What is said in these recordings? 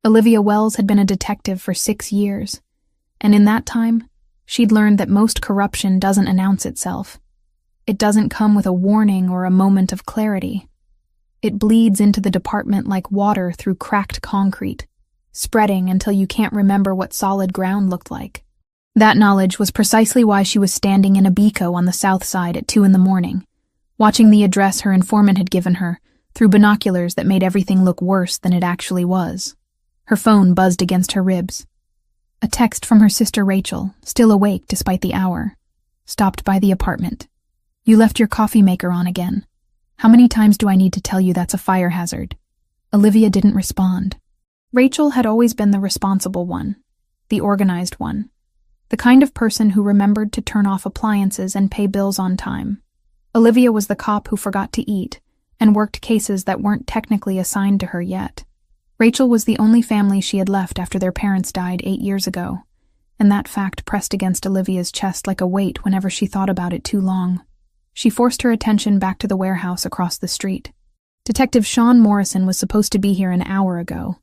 Olivia Wells had been a detective for 6 years, and in that time, she'd learned that most corruption doesn't announce itself. It doesn't come with a warning or a moment of clarity. It bleeds into the department like water through cracked concrete, spreading until you can't remember what solid ground looked like. That knowledge was precisely why she was standing in a Bico on the south side at 2 a.m, watching the address her informant had given her through binoculars that made everything look worse than it actually was. Her phone buzzed against her ribs. A text from her sister Rachel, still awake despite the hour. Stopped by the apartment. "You left your coffee maker on again. How many times do I need to tell you that's a fire hazard?" Olivia didn't respond. Rachel had always been the responsible one, the organized one, the kind of person who remembered to turn off appliances and pay bills on time. Olivia was the cop who forgot to eat and worked cases that weren't technically assigned to her yet. Rachel was the only family she had left after their parents died 8 years ago, and that fact pressed against Olivia's chest like a weight whenever she thought about it too long. She forced her attention back to the warehouse across the street. Detective Sean Morrison was supposed to be here an hour ago.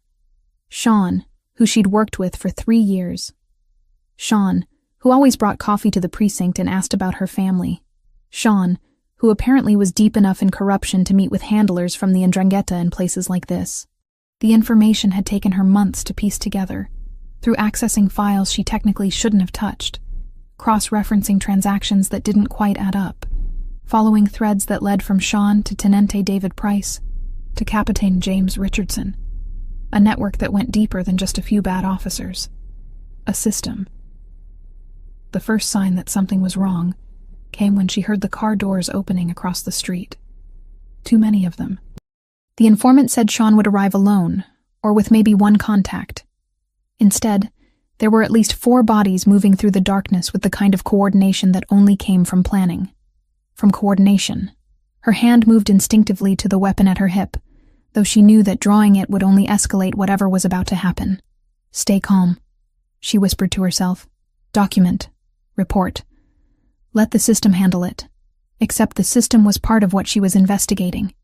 Sean, who she'd worked with for 3 years. Sean, who always brought coffee to the precinct and asked about her family. Sean, who apparently was deep enough in corruption to meet with handlers from the Ndrangheta in places like this. The information had taken her months to piece together, through accessing files she technically shouldn't have touched, cross-referencing transactions that didn't quite add up, following threads that led from Sean to Tenente David Price, to Captain James Richardson. A network that went deeper than just a few bad officers. A system. The first sign that something was wrong came when she heard the car doors opening across the street. Too many of them. The informant said Sean would arrive alone, or with maybe one contact. Instead, there were at least 4 bodies moving through the darkness with the kind of coordination that only came from planning. From coordination. Her hand moved instinctively to the weapon at her hip, though she knew that drawing it would only escalate whatever was about to happen. "Stay calm," she whispered to herself. "Document. Report. Let the system handle it." Except the system was part of what she was investigating.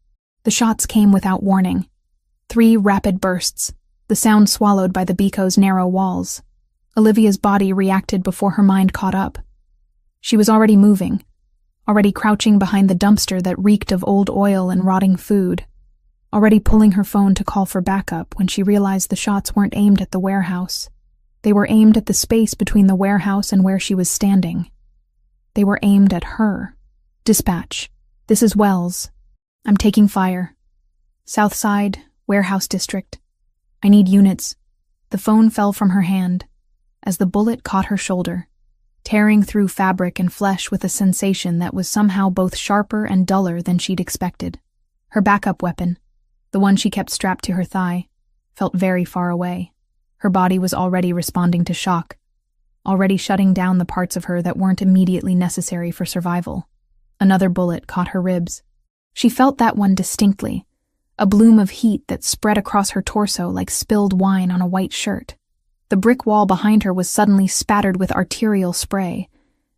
The shots came without warning. 3 rapid bursts, the sound swallowed by the Bico's narrow walls. Olivia's body reacted before her mind caught up. She was already moving, already crouching behind the dumpster that reeked of old oil and rotting food, already pulling her phone to call for backup when she realized the shots weren't aimed at the warehouse. They were aimed at the space between the warehouse and where she was standing. They were aimed at her. "Dispatch. This is Wells. I'm taking fire. South Side, Warehouse District. I need units." The phone fell from her hand as the bullet caught her shoulder, tearing through fabric and flesh with a sensation that was somehow both sharper and duller than she'd expected. Her backup weapon, the one she kept strapped to her thigh, felt very far away. Her body was already responding to shock, already shutting down the parts of her that weren't immediately necessary for survival. Another bullet caught her ribs. She felt that one distinctly, a bloom of heat that spread across her torso like spilled wine on a white shirt. The brick wall behind her was suddenly spattered with arterial spray,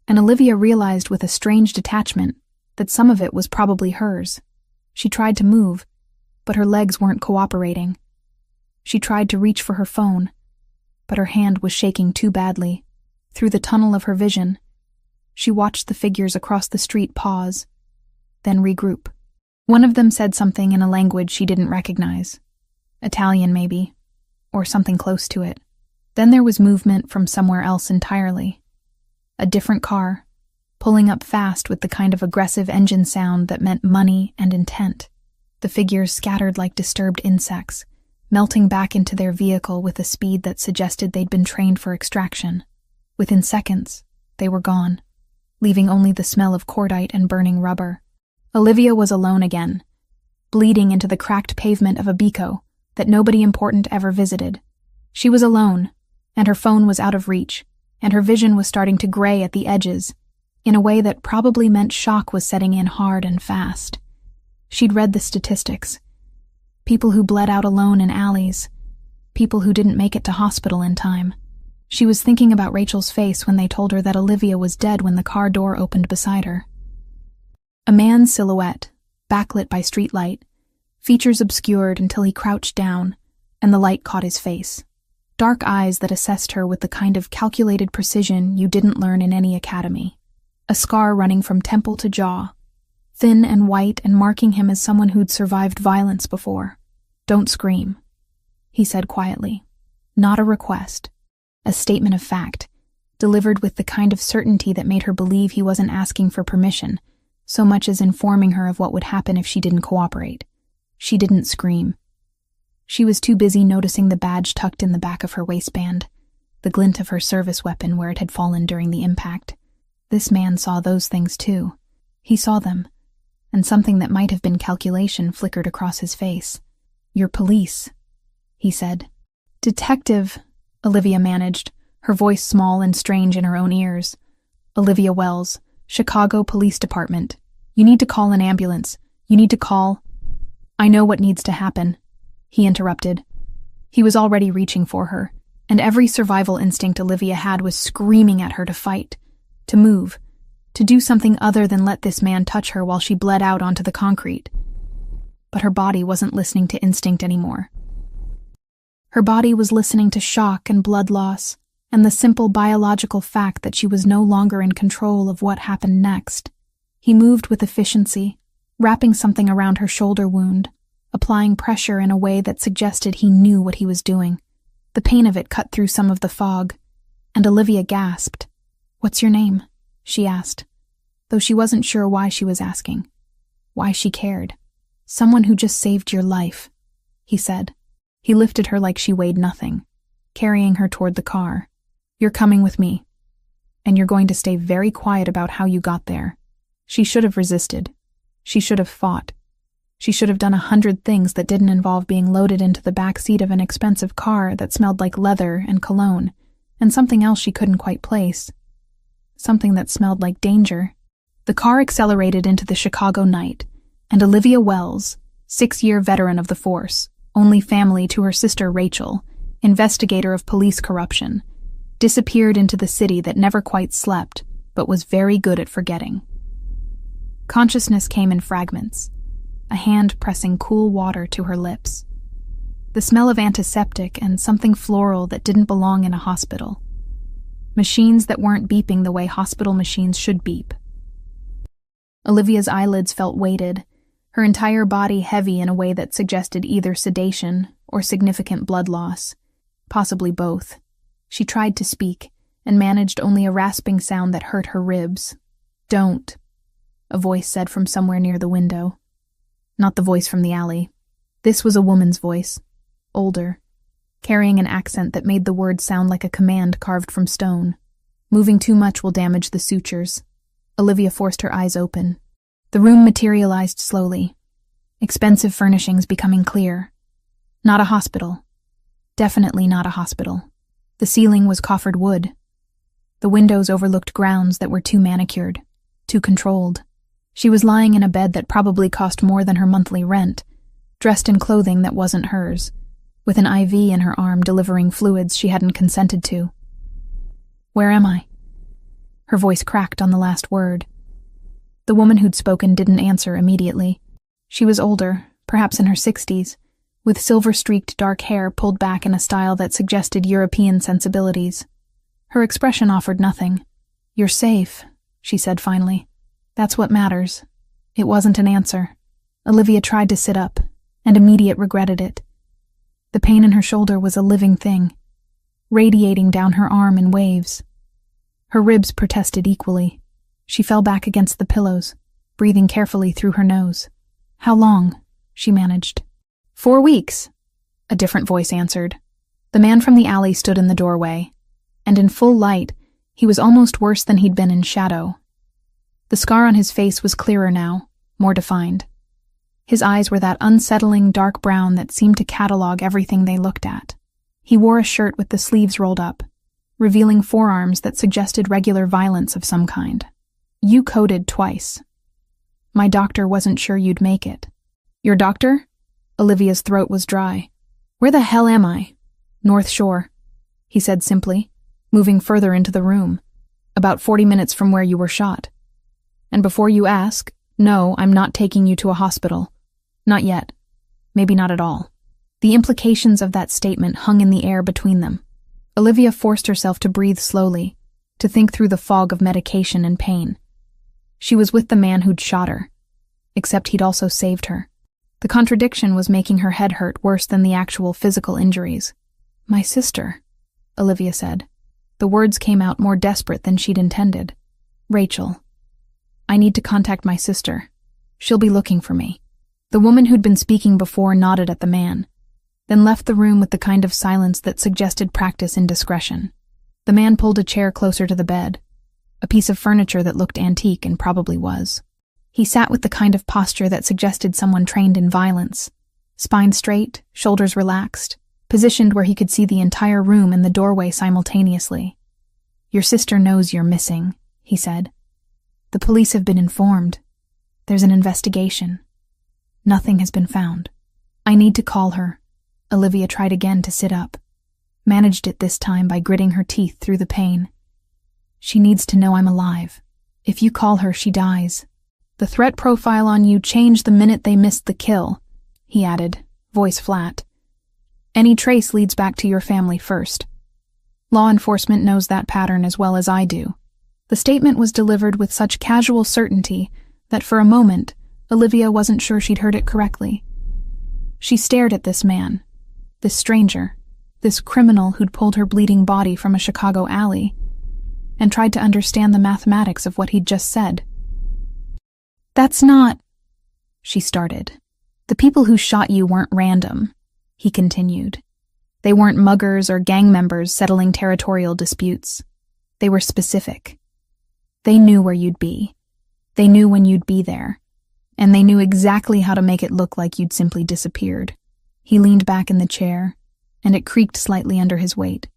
and Olivia realized with a strange detachment that some of it was probably hers. She tried to move, but her legs weren't cooperating. She tried to reach for her phone, but her hand was shaking too badly. Through the tunnel of her vision, she watched the figures across the street pause, then regroup. One of them said something in a language she didn't recognize. Italian, maybe, or something close to it. Then there was movement from somewhere else entirely. A different car, pulling up fast with the kind of aggressive engine sound that meant money and intent. The figures scattered like disturbed insects, melting back into their vehicle with a speed that suggested they'd been trained for extraction. Within seconds, they were gone, leaving only the smell of cordite and burning rubber. Olivia was alone again, bleeding into the cracked pavement of a Bico that nobody important ever visited. She was alone, and her phone was out of reach, and her vision was starting to gray at the edges, in a way that probably meant shock was setting in hard and fast. She'd read the statistics. People who bled out alone in alleys, people who didn't make it to hospital in time. She was thinking about Rachel's face when they told her that Olivia was dead when the car door opened beside her. A man's silhouette, backlit by streetlight, features obscured until he crouched down, and the light caught his face. Dark eyes that assessed her with the kind of calculated precision you didn't learn in any academy. A scar running from temple to jaw, thin and white and marking him as someone who'd survived violence before. "Don't scream," he said quietly. Not a request, a statement of fact, delivered with the kind of certainty that made her believe he wasn't asking for permission, so much as informing her of what would happen if she didn't cooperate. She didn't scream. She was too busy noticing the badge tucked in the back of her waistband, the glint of her service weapon where it had fallen during the impact. This man saw those things too. He saw them, and something that might have been calculation flickered across his face. "You're police," he said. "Detective," Olivia managed, her voice small and strange in her own ears. "Olivia Wells, Chicago Police Department. You need to call an ambulance. You need to call—" "I know what needs to happen," he interrupted. He was already reaching for her, and every survival instinct Olivia had was screaming at her to fight, to move, to do something other than let this man touch her while she bled out onto the concrete. But her body wasn't listening to instinct anymore. Her body was listening to shock and blood loss, and the simple biological fact that she was no longer in control of what happened next. He moved with efficiency, wrapping something around her shoulder wound, applying pressure in a way that suggested he knew what he was doing. The pain of it cut through some of the fog, and Olivia gasped. "What's your name?" she asked, though she wasn't sure why she was asking, why she cared. "Someone who just saved your life," he said. He lifted her like she weighed nothing, carrying her toward the car. "You're coming with me, and you're going to stay very quiet about how you got there." She should have resisted. She should have fought. She should have done 100 things that didn't involve being loaded into the back seat of an expensive car that smelled like leather and cologne, and something else she couldn't quite place. Something that smelled like danger. The car accelerated into the Chicago night, and Olivia Wells, 6-year veteran of the force, only family to her sister Rachel, investigator of police corruption, disappeared into the city that never quite slept, but was very good at forgetting. Consciousness came in fragments, a hand pressing cool water to her lips. The smell of antiseptic and something floral that didn't belong in a hospital. Machines that weren't beeping the way hospital machines should beep. Olivia's eyelids felt weighted, her entire body heavy in a way that suggested either sedation or significant blood loss, possibly both. She tried to speak, and managed only a rasping sound that hurt her ribs. "Don't," a voice said from somewhere near the window. Not the voice from the alley. This was a woman's voice, older, carrying an accent that made the words sound like a command carved from stone. "Moving too much will damage the sutures." Olivia forced her eyes open. The room materialized slowly, expensive furnishings becoming clear. Not a hospital. Definitely not a hospital. The ceiling was coffered wood. The windows overlooked grounds that were too manicured, too controlled. She was lying in a bed that probably cost more than her monthly rent, dressed in clothing that wasn't hers, with an IV in her arm delivering fluids she hadn't consented to. "Where am I?" Her voice cracked on the last word. The woman who'd spoken didn't answer immediately. She was older, perhaps in her 60s, with silver-streaked dark hair pulled back in a style that suggested European sensibilities. Her expression offered nothing. "You're safe," she said finally. "That's what matters." It wasn't an answer. Olivia tried to sit up, and immediately regretted it. The pain in her shoulder was a living thing, radiating down her arm in waves. Her ribs protested equally. She fell back against the pillows, breathing carefully through her nose. "How long?" she managed. 4 weeks, a different voice answered. The man from the alley stood in the doorway, and in full light, he was almost worse than he'd been in shadow. The scar on his face was clearer now, more defined. His eyes were that unsettling dark brown that seemed to catalog everything they looked at. He wore a shirt with the sleeves rolled up, revealing forearms that suggested regular violence of some kind. "You coded twice. My doctor wasn't sure you'd make it." "Your doctor?" Olivia's throat was dry. "Where the hell am I?" "North Shore," he said simply, moving further into the room. "About 40 minutes from where you were shot. And before you ask, no, I'm not taking you to a hospital. Not yet. Maybe not at all." The implications of that statement hung in the air between them. Olivia forced herself to breathe slowly, to think through the fog of medication and pain. She was with the man who'd shot her, except he'd also saved her. The contradiction was making her head hurt worse than the actual physical injuries. "My sister," Olivia said. The words came out more desperate than she'd intended. "Rachel. I need to contact my sister. She'll be looking for me." The woman who'd been speaking before nodded at the man, then left the room with the kind of silence that suggested practice in discretion. The man pulled a chair closer to the bed, a piece of furniture that looked antique and probably was. He sat with the kind of posture that suggested someone trained in violence, spine straight, shoulders relaxed, positioned where he could see the entire room and the doorway simultaneously. "Your sister knows you're missing," he said. "The police have been informed. There's an investigation. Nothing has been found. I need to call her." Olivia tried again to sit up, managed it this time by gritting her teeth through the pain. "She needs to know I'm alive. If you call her, she dies. The threat profile on you changed the minute they missed the kill," he added, voice flat. "Any trace leads back to your family first. Law enforcement knows that pattern as well as I do." The statement was delivered with such casual certainty that for a moment, Olivia wasn't sure she'd heard it correctly. She stared at this man, this stranger, this criminal who'd pulled her bleeding body from a Chicago alley, and tried to understand the mathematics of what he'd just said. "That's not," she started. "The people who shot you weren't random," he continued. "They weren't muggers or gang members settling territorial disputes. They were specific. They knew where you'd be. They knew when you'd be there. And they knew exactly how to make it look like you'd simply disappeared." He leaned back in the chair, and it creaked slightly under his weight.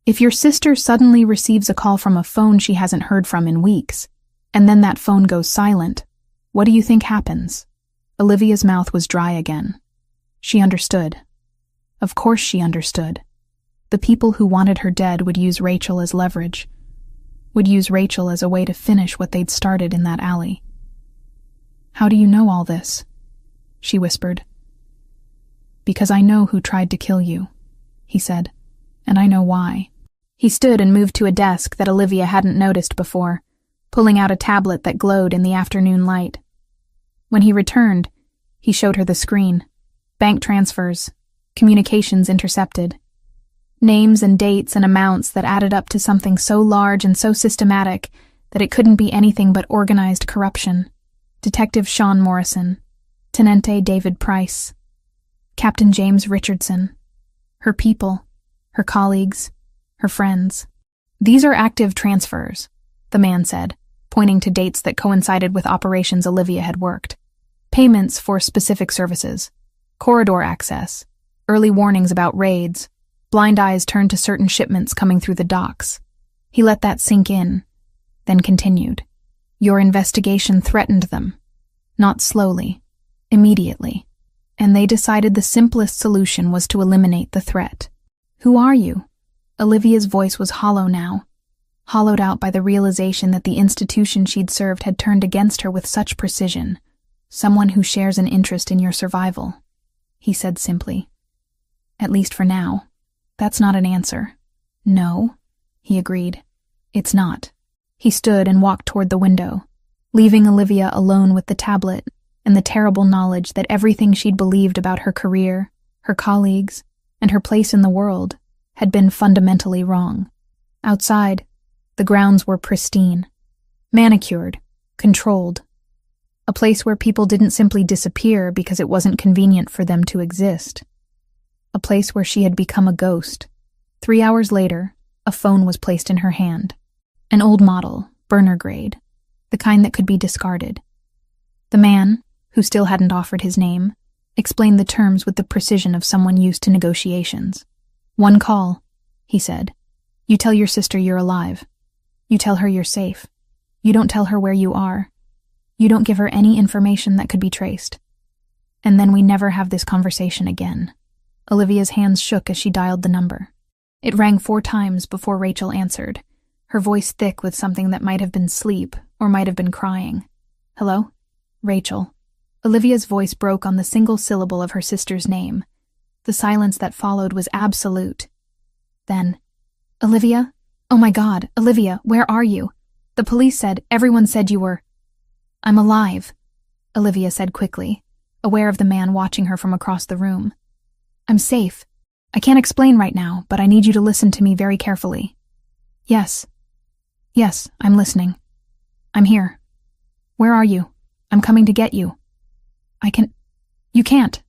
"If your sister suddenly receives a call from a phone she hasn't heard from in weeks, and then that phone goes silent, what do you think happens?" Olivia's mouth was dry again. She understood. Of course she understood. The people who wanted her dead would use Rachel as leverage, would use Rachel as a way to finish what they'd started in that alley. "How do you know all this?" she whispered. "Because I know who tried to kill you," he said, "and I know why." He stood and moved to a desk that Olivia hadn't noticed before, pulling out a tablet that glowed in the afternoon light. When he returned, he showed her the screen. Bank transfers, communications intercepted. Names and dates and amounts that added up to something so large and so systematic that it couldn't be anything but organized corruption. Detective Sean Morrison, Tenente David Price, Captain James Richardson, her people, her colleagues, her friends. "These are active transfers," the man said, pointing to dates that coincided with operations Olivia had worked. "Payments for specific services, corridor access, early warnings about raids, blind eyes turned to certain shipments coming through the docks." He let that sink in, then continued. "Your investigation threatened them. Not slowly, immediately. And they decided the simplest solution was to eliminate the threat." "Who are you?" Olivia's voice was hollow now, hollowed out by the realization that the institution she'd served had turned against her with such precision. "Someone who shares an interest in your survival," he said simply. "At least for now." "That's not an answer." "No," he agreed. "It's not." He stood and walked toward the window, leaving Olivia alone with the tablet and the terrible knowledge that everything she'd believed about her career, her colleagues, and her place in the world had been fundamentally wrong. Outside, the grounds were pristine, manicured, controlled. A place where people didn't simply disappear because it wasn't convenient for them to exist. A place where she had become a ghost. 3 hours later, a phone was placed in her hand. An old model, burner grade, the kind that could be discarded. The man, who still hadn't offered his name, explained the terms with the precision of someone used to negotiations. "One call," he said. "You tell your sister you're alive. You tell her you're safe. You don't tell her where you are. You don't give her any information that could be traced. And then we never have this conversation again." Olivia's hands shook as she dialed the number. It rang 4 times before Rachel answered, her voice thick with something that might have been sleep or might have been crying. "Hello? Rachel." Olivia's voice broke on the single syllable of her sister's name, The silence that followed was absolute. Then, "Olivia? Oh my God, Olivia, where are you? The police said, everyone said you were—" "I'm alive," Olivia said quickly, aware of the man watching her from across the room. "I'm safe. I can't explain right now, but I need you to listen to me very carefully." Yes, I'm listening. I'm here. Where are you? I'm coming to get you." You can't,"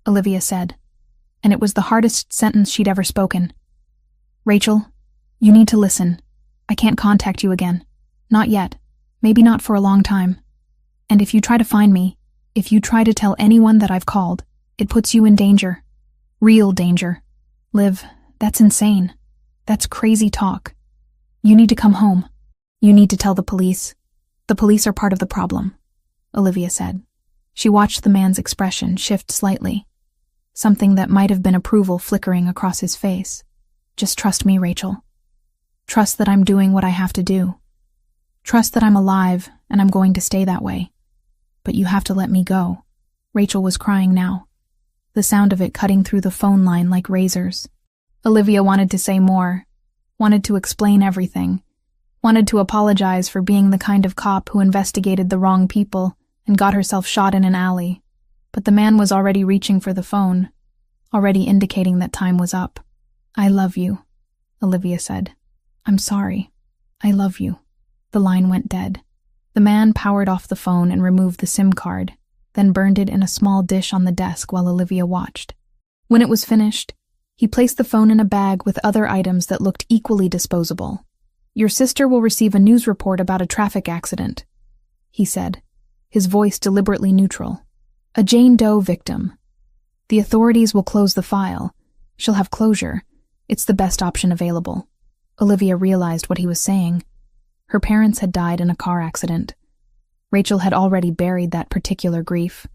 Olivia said, and it was the hardest sentence she'd ever spoken. "Rachel, you need to listen. I can't contact you again. Not yet. Maybe not for a long time. And if you try to find me, if you try to tell anyone that I've called, it puts you in danger. Real danger. Liv, that's insane. That's crazy talk. You need to come home. You need to tell the police. The police are part of the problem," Olivia said. She watched the man's expression shift slightly, something that might have been approval flickering across his face. "Just trust me, Rachel. Trust that I'm doing what I have to do. Trust that I'm alive and I'm going to stay that way. But you have to let me go." Rachel was crying now, the sound of it cutting through the phone line like razors. Olivia wanted to say more, wanted to explain everything, wanted to apologize for being the kind of cop who investigated the wrong people and got herself shot in an alley. But the man was already reaching for the phone, already indicating that time was up. "I love you," Olivia said. "I'm sorry. I love you." The line went dead. The man powered off the phone and removed the SIM card, then burned it in a small dish on the desk while Olivia watched. When it was finished, he placed the phone in a bag with other items that looked equally disposable. "Your sister will receive a news report about a traffic accident," he said, his voice deliberately neutral. "A Jane Doe victim. The authorities will close the file. She'll have closure. It's the best option available." Olivia realized what he was saying. Her parents had died in a car accident. Rachel had already buried that particular grief.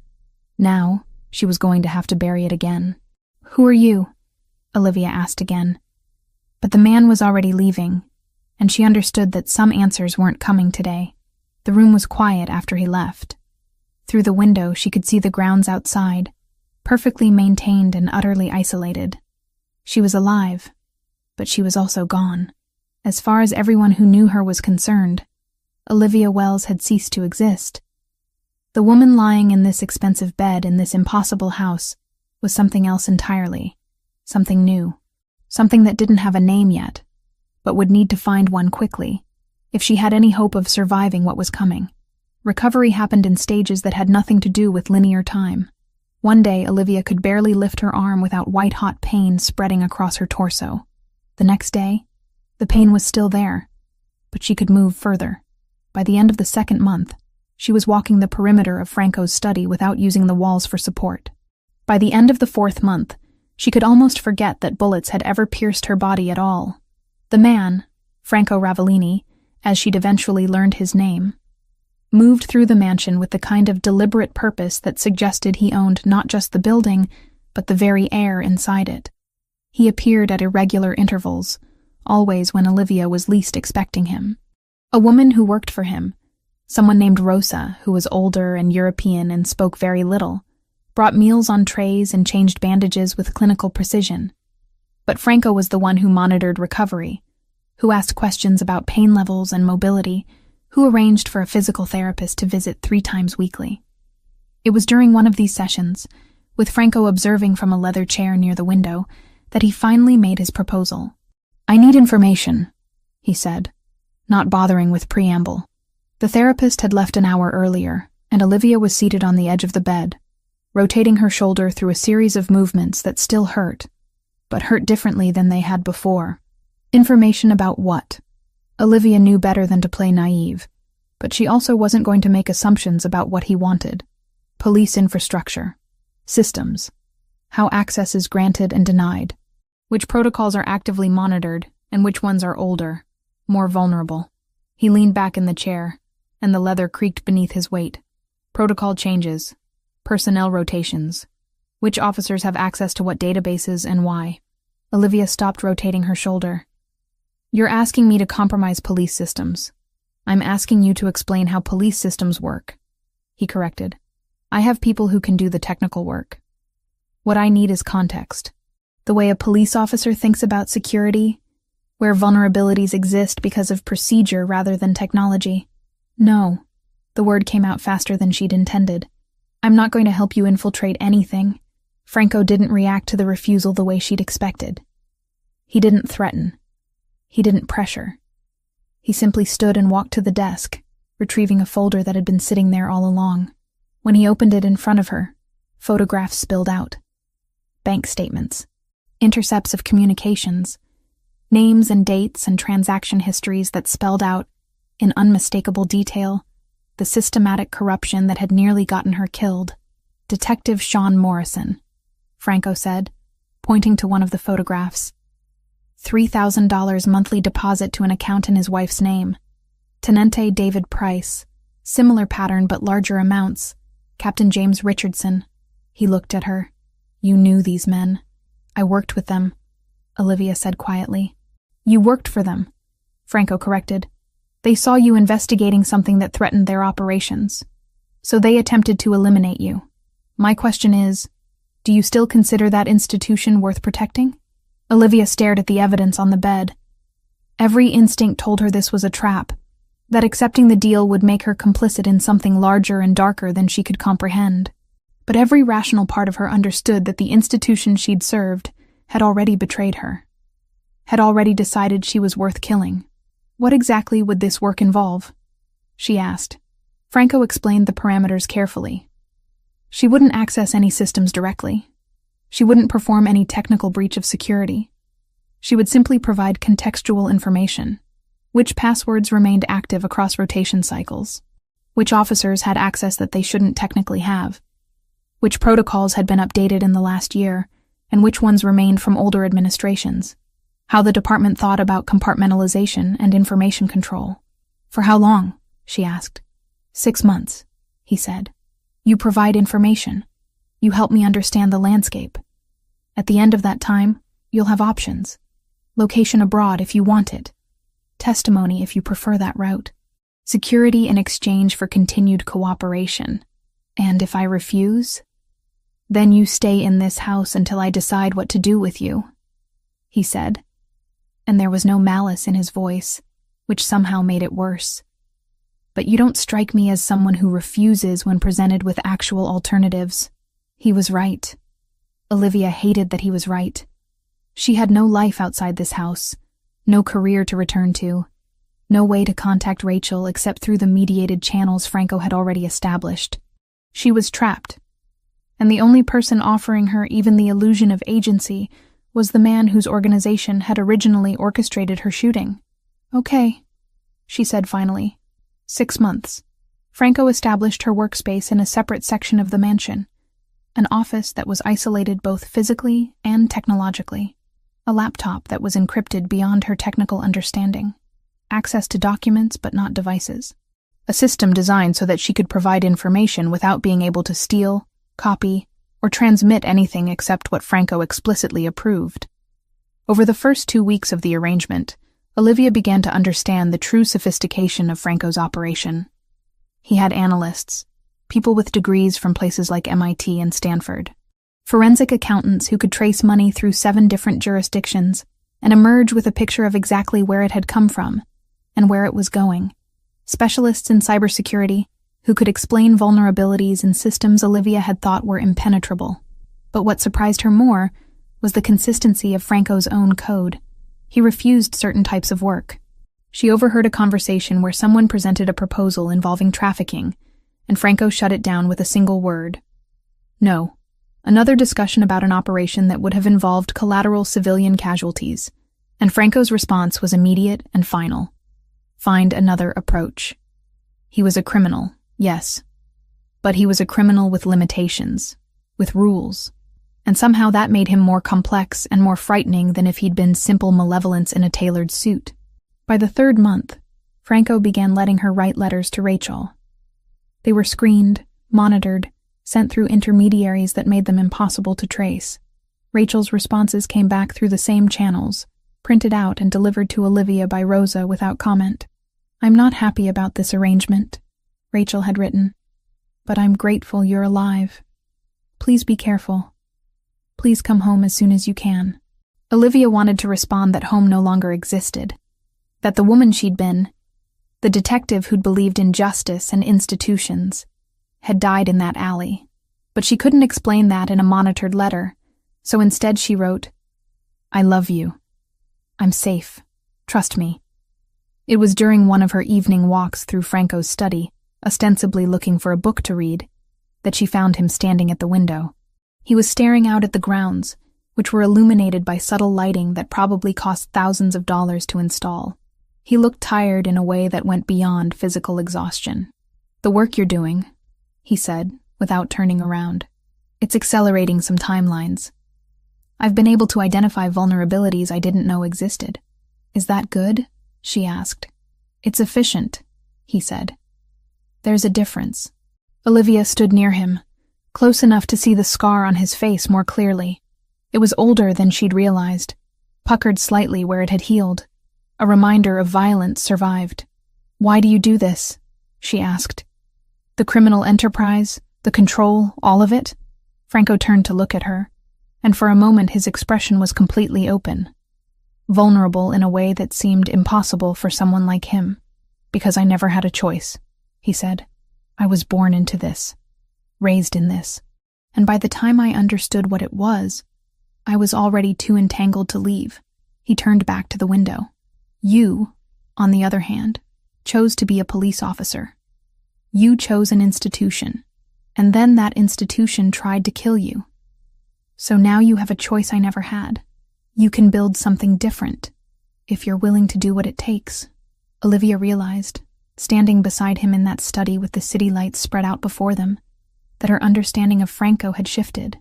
Now, she was going to have to bury it again. "Who are you?" Olivia asked again. But the man was already leaving, and she understood that some answers weren't coming today. The room was quiet after he left. Through the window, she could see the grounds outside, perfectly maintained and utterly isolated. She was alive, but she was also gone. As far as everyone who knew her was concerned, Olivia Wells had ceased to exist. The woman lying in this expensive bed in this impossible house was something else entirely, something new, something that didn't have a name yet, but would need to find one quickly, if she had any hope of surviving what was coming. Recovery happened in stages that had nothing to do with linear time. One day, Olivia could barely lift her arm without white-hot pain spreading across her torso. The next day, the pain was still there, but she could move further. By the end of the second month, she was walking the perimeter of Franco's study without using the walls for support. By the end of the fourth month, she could almost forget that bullets had ever pierced her body at all. The man, Franco Ravellini, as she'd eventually learned his name, moved through the mansion with the kind of deliberate purpose that suggested he owned not just the building, but the very air inside it. He appeared at irregular intervals, always when Olivia was least expecting him. A woman who worked for him, someone named Rosa, who was older and European and spoke very little, brought meals on trays and changed bandages with clinical precision. But Franco was the one who monitored recovery, who asked questions about pain levels and mobility, who arranged for a physical therapist to visit 3 times weekly. It was during one of these sessions, with Franco observing from a leather chair near the window, that he finally made his proposal. "I need information," he said, not bothering with preamble. The therapist had left an hour earlier, and Olivia was seated on the edge of the bed, rotating her shoulder through a series of movements that still hurt, but hurt differently than they had before. Information about what? Olivia knew better than to play naive, but she also wasn't going to make assumptions about what he wanted. Police infrastructure, systems, how access is granted and denied, which protocols are actively monitored and which ones are older, more vulnerable. He leaned back in the chair, and the leather creaked beneath his weight. Protocol changes, personnel rotations, which officers have access to what databases and why. Olivia stopped rotating her shoulder. "You're asking me to compromise police systems. I'm asking you to explain how police systems work," he corrected. "I have people who can do the technical work." What I need is context. The way a police officer thinks about security, where vulnerabilities exist because of procedure rather than technology. No. The word came out faster than she'd intended. I'm not going to help you infiltrate anything. Franco didn't react to the refusal the way she'd expected. He didn't threaten. He didn't pressure. He simply stood and walked to the desk, retrieving a folder that had been sitting there all along. When he opened it in front of her, photographs spilled out. Bank statements, intercepts of communications, names and dates and transaction histories that spelled out, in unmistakable detail, the systematic corruption that had nearly gotten her killed. Detective Sean Morrison, Franco said, pointing to one of the photographs. $3,000 monthly deposit to an account in his wife's name. Tenente David Price, similar pattern but larger amounts. Captain James Richardson. He looked at her. You knew these men. I worked with them, Olivia said quietly. You worked for them, Franco corrected. They saw you investigating something that threatened their operations. So they attempted to eliminate you. My question is, do you still consider that institution worth protecting? Olivia stared at the evidence on the bed. Every instinct told her this was a trap, that accepting the deal would make her complicit in something larger and darker than she could comprehend. But every rational part of her understood that the institution she'd served had already betrayed her, had already decided she was worth killing. What exactly would this work involve? She asked. Franco explained the parameters carefully. She wouldn't access any systems directly. She wouldn't perform any technical breach of security. She would simply provide contextual information. Which passwords remained active across rotation cycles? Which officers had access that they shouldn't technically have? Which protocols had been updated in the last year, and which ones remained from older administrations? How the department thought about compartmentalization and information control. For how long? She asked. 6 months, he said. You provide information. You help me understand the landscape. At the end of that time, you'll have options. Location abroad if you want it. Testimony if you prefer that route. Security in exchange for continued cooperation. And if I refuse? Then you stay in this house until I decide what to do with you, he said. And there was no malice in his voice, which somehow made it worse. But you don't strike me as someone who refuses when presented with actual alternatives. He was right. Olivia hated that he was right. She had no life outside this house, no career to return to, no way to contact Rachel except through the mediated channels Franco had already established. She was trapped, and the only person offering her even the illusion of agency was the man whose organization had originally orchestrated her shooting. Okay, she said finally. 6 months. Franco established her workspace in a separate section of the mansion, an office that was isolated both physically and technologically, a laptop that was encrypted beyond her technical understanding, access to documents but not devices, a system designed so that she could provide information without being able to steal, copy, or transmit anything except what Franco explicitly approved. Over the first 2 weeks of the arrangement, Olivia began to understand the true sophistication of Franco's operation. He had analysts, people with degrees from places like MIT and Stanford, forensic accountants who could trace money through 7 different jurisdictions and emerge with a picture of exactly where it had come from and where it was going, specialists in cybersecurity who could explain vulnerabilities in systems Olivia had thought were impenetrable. But what surprised her more was the consistency of Franco's own code. He refused certain types of work. She overheard a conversation where someone presented a proposal involving trafficking, and Franco shut it down with a single word. No. Another discussion about an operation that would have involved collateral civilian casualties, and Franco's response was immediate and final. Find another approach. He was a criminal, yes. But he was a criminal with limitations, with rules. And somehow that made him more complex and more frightening than if he'd been simple malevolence in a tailored suit. By the 3rd month, Franco began letting her write letters to Rachel. They were screened, monitored, sent through intermediaries that made them impossible to trace. Rachel's responses came back through the same channels, printed out and delivered to Olivia by Rosa without comment. I'm not happy about this arrangement, Rachel had written, but I'm grateful you're alive. Please be careful. Please come home as soon as you can. Olivia wanted to respond that home no longer existed, that the woman she'd been, the detective who'd believed in justice and institutions, had died in that alley. But she couldn't explain that in a monitored letter, so instead she wrote, "I love you. I'm safe. Trust me." It was during one of her evening walks through Franco's study, ostensibly looking for a book to read, that she found him standing at the window. He was staring out at the grounds, which were illuminated by subtle lighting that probably cost thousands of dollars to install. He looked tired in a way that went beyond physical exhaustion. "The work you're doing," he said, without turning around. "It's accelerating some timelines. I've been able to identify vulnerabilities I didn't know existed." "Is that good?" she asked. "It's efficient," he said. "There's a difference." Olivia stood near him, close enough to see the scar on his face more clearly. It was older than she'd realized, puckered slightly where it had healed. A reminder of violence survived. "Why do you do this?" she asked. "The criminal enterprise, the control, all of it?" Franco turned to look at her, and for a moment his expression was completely open. Vulnerable in a way that seemed impossible for someone like him. "Because I never had a choice," he said. "I was born into this, raised in this, and by the time I understood what it was, I was already too entangled to leave." He turned back to the window. "You, on the other hand, chose to be a police officer. You chose an institution, and then that institution tried to kill you. So now you have a choice I never had. You can build something different, if you're willing to do what it takes." Olivia realized, standing beside him in that study with the city lights spread out before them, that her understanding of Franco had shifted.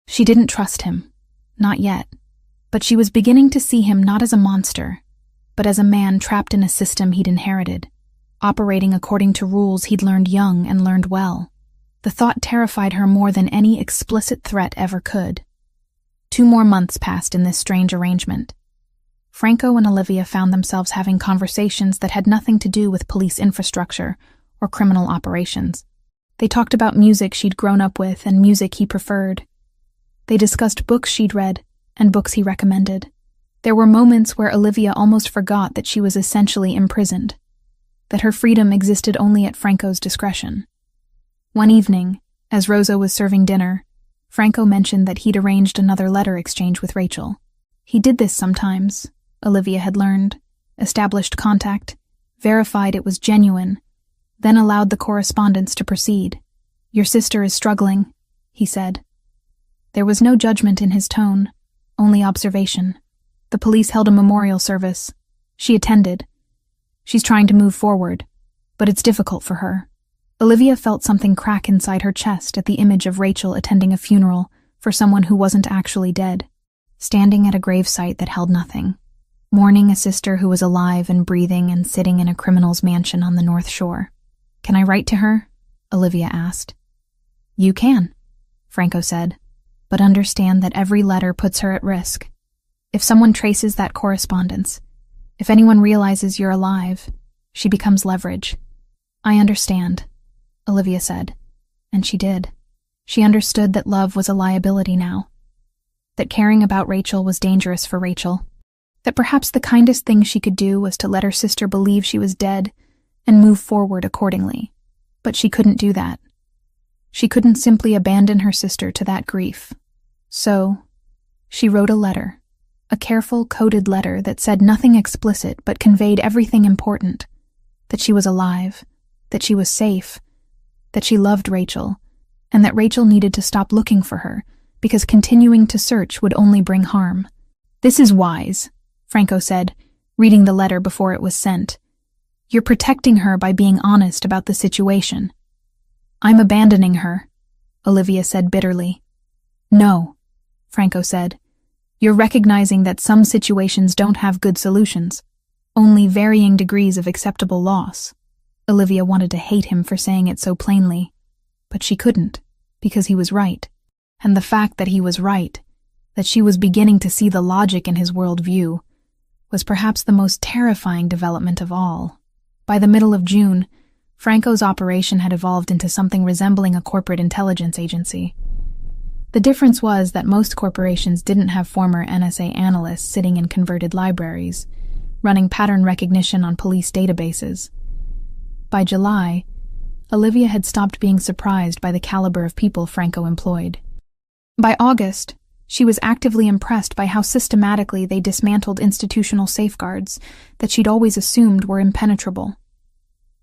She didn't trust him, not yet, but she was beginning to see him not as a monster, but as a man trapped in a system he'd inherited, operating according to rules he'd learned young and learned well. The thought terrified her more than any explicit threat ever could. 2 more months passed in this strange arrangement. Franco and Olivia found themselves having conversations that had nothing to do with police infrastructure or criminal operations. They talked about music she'd grown up with and music he preferred. They discussed books she'd read and books he recommended. There were moments where Olivia almost forgot that she was essentially imprisoned, that her freedom existed only at Franco's discretion. One evening, as Rosa was serving dinner, Franco mentioned that he'd arranged another letter exchange with Rachel. He did this sometimes, Olivia had learned, established contact, verified it was genuine, then allowed the correspondence to proceed. "Your sister is struggling," he said. There was no judgment in his tone, only observation. "The police held a memorial service. She attended. She's trying to move forward, but it's difficult for her." Olivia felt something crack inside her chest at the image of Rachel attending a funeral for someone who wasn't actually dead, standing at a gravesite that held nothing, mourning a sister who was alive and breathing and sitting in a criminal's mansion on the North Shore. "Can I write to her?" Olivia asked. "You can," Franco said, "but understand that every letter puts her at risk. If someone traces that correspondence, if anyone realizes you're alive, she becomes leverage." "I understand," Olivia said, and she did. She understood that love was a liability now, that caring about Rachel was dangerous for Rachel, that perhaps the kindest thing she could do was to let her sister believe she was dead and move forward accordingly. But she couldn't do that. She couldn't simply abandon her sister to that grief. So, she wrote a letter, a careful, coded letter that said nothing explicit but conveyed everything important, that she was alive, that she was safe, that she loved Rachel, and that Rachel needed to stop looking for her because continuing to search would only bring harm. "This is wise," Franco said, reading the letter before it was sent. "You're protecting her by being honest about the situation." "I'm abandoning her," Olivia said bitterly. "No," Franco said. "You're recognizing that some situations don't have good solutions, only varying degrees of acceptable loss." Olivia wanted to hate him for saying it so plainly, but she couldn't, because he was right. And the fact that he was right, that she was beginning to see the logic in his worldview, was perhaps the most terrifying development of all. By the middle of June, Franco's operation had evolved into something resembling a corporate intelligence agency. The difference was that most corporations didn't have former NSA analysts sitting in converted libraries, running pattern recognition on police databases. By July, Olivia had stopped being surprised by the caliber of people Franco employed. By August, she was actively impressed by how systematically they dismantled institutional safeguards that she'd always assumed were impenetrable.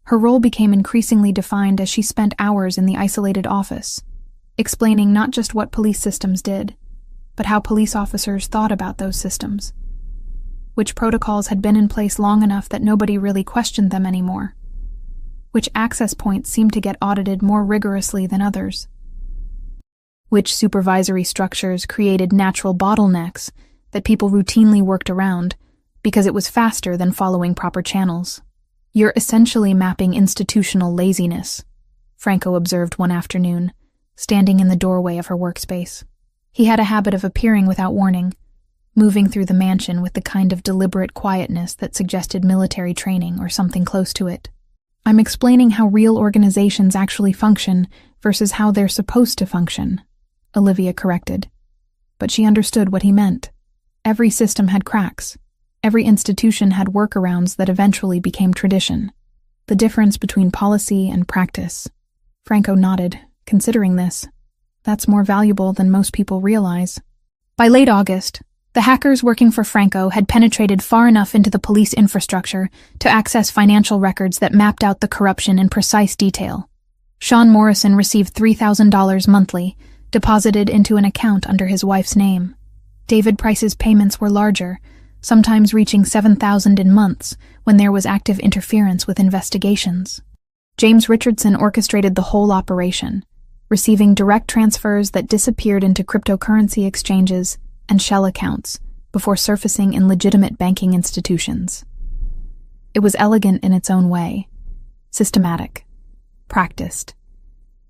Her role became increasingly defined as she spent hours in the isolated office, explaining not just what police systems did, but how police officers thought about those systems, which protocols had been in place long enough that nobody really questioned them anymore, which access points seemed to get audited more rigorously than others, which supervisory structures created natural bottlenecks that people routinely worked around because it was faster than following proper channels. "You're essentially mapping institutional laziness," Franco observed one afternoon, standing in the doorway of her workspace. He had a habit of appearing without warning, moving through the mansion with the kind of deliberate quietness that suggested military training or something close to it. "I'm explaining how real organizations actually function versus how they're supposed to function," Olivia corrected. But she understood what he meant. Every system had cracks. Every institution had workarounds that eventually became tradition. The difference between policy and practice. Franco nodded, considering this. That's more valuable than most people realize. By late August, the hackers working for Franco had penetrated far enough into the police infrastructure to access financial records that mapped out the corruption in precise detail. Sean Morrison received $3,000 monthly, deposited into an account under his wife's name. David Price's payments were larger, sometimes reaching $7,000 in months when there was active interference with investigations. James Richardson orchestrated the whole operation, receiving direct transfers that disappeared into cryptocurrency exchanges and shell accounts before surfacing in legitimate banking institutions. It was elegant in its own way, systematic, practiced.